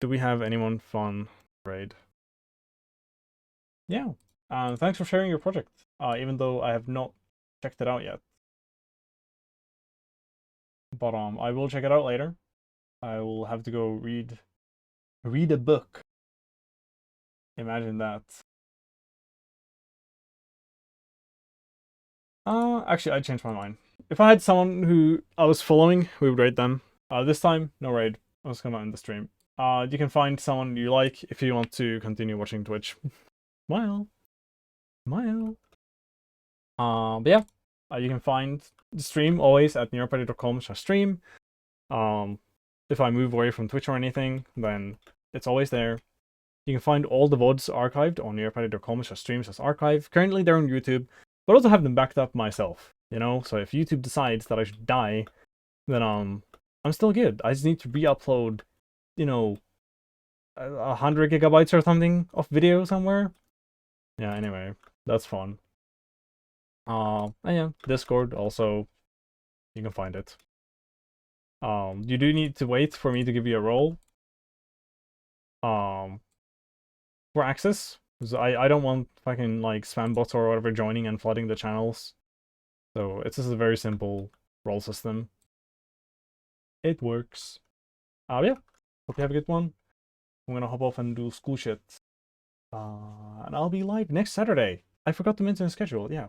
Do we have anyone fun raid? Yeah. Thanks for sharing your project. Even though I have not checked it out yet. But I will check it out later. I will have to go read a book. Imagine that. Actually, I changed my mind. If I had someone who I was following, we would raid them. This time, no raid. I was gonna end the stream. You can find someone you like if you want to continue watching Twitch. Smile. Smile. But yeah, you can find the stream always at neuroparty.com/stream. If I move away from Twitch or anything, then it's always there. You can find all the VODs archived on neuroparty.com/stream/archive. Currently, they're on YouTube, but also have them backed up myself. You know, so if YouTube decides that I should die, then I'm still good. I just need to re-upload, you know, 100 gigabytes or something of video somewhere. Yeah. Anyway, that's fun. And yeah, Discord also, you can find it. You do need to wait for me to give you a role. For access, because I don't want fucking like spam bots or whatever joining and flooding the channels. So it's just a very simple role system. It works. Yeah. Hope you have a good one. I'm gonna hop off and do school shit. And I'll be live next Saturday. I forgot to mention the schedule. Yeah.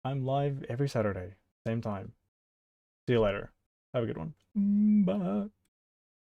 I'm live every Saturday, same time. See you later. Have a good one. Bye.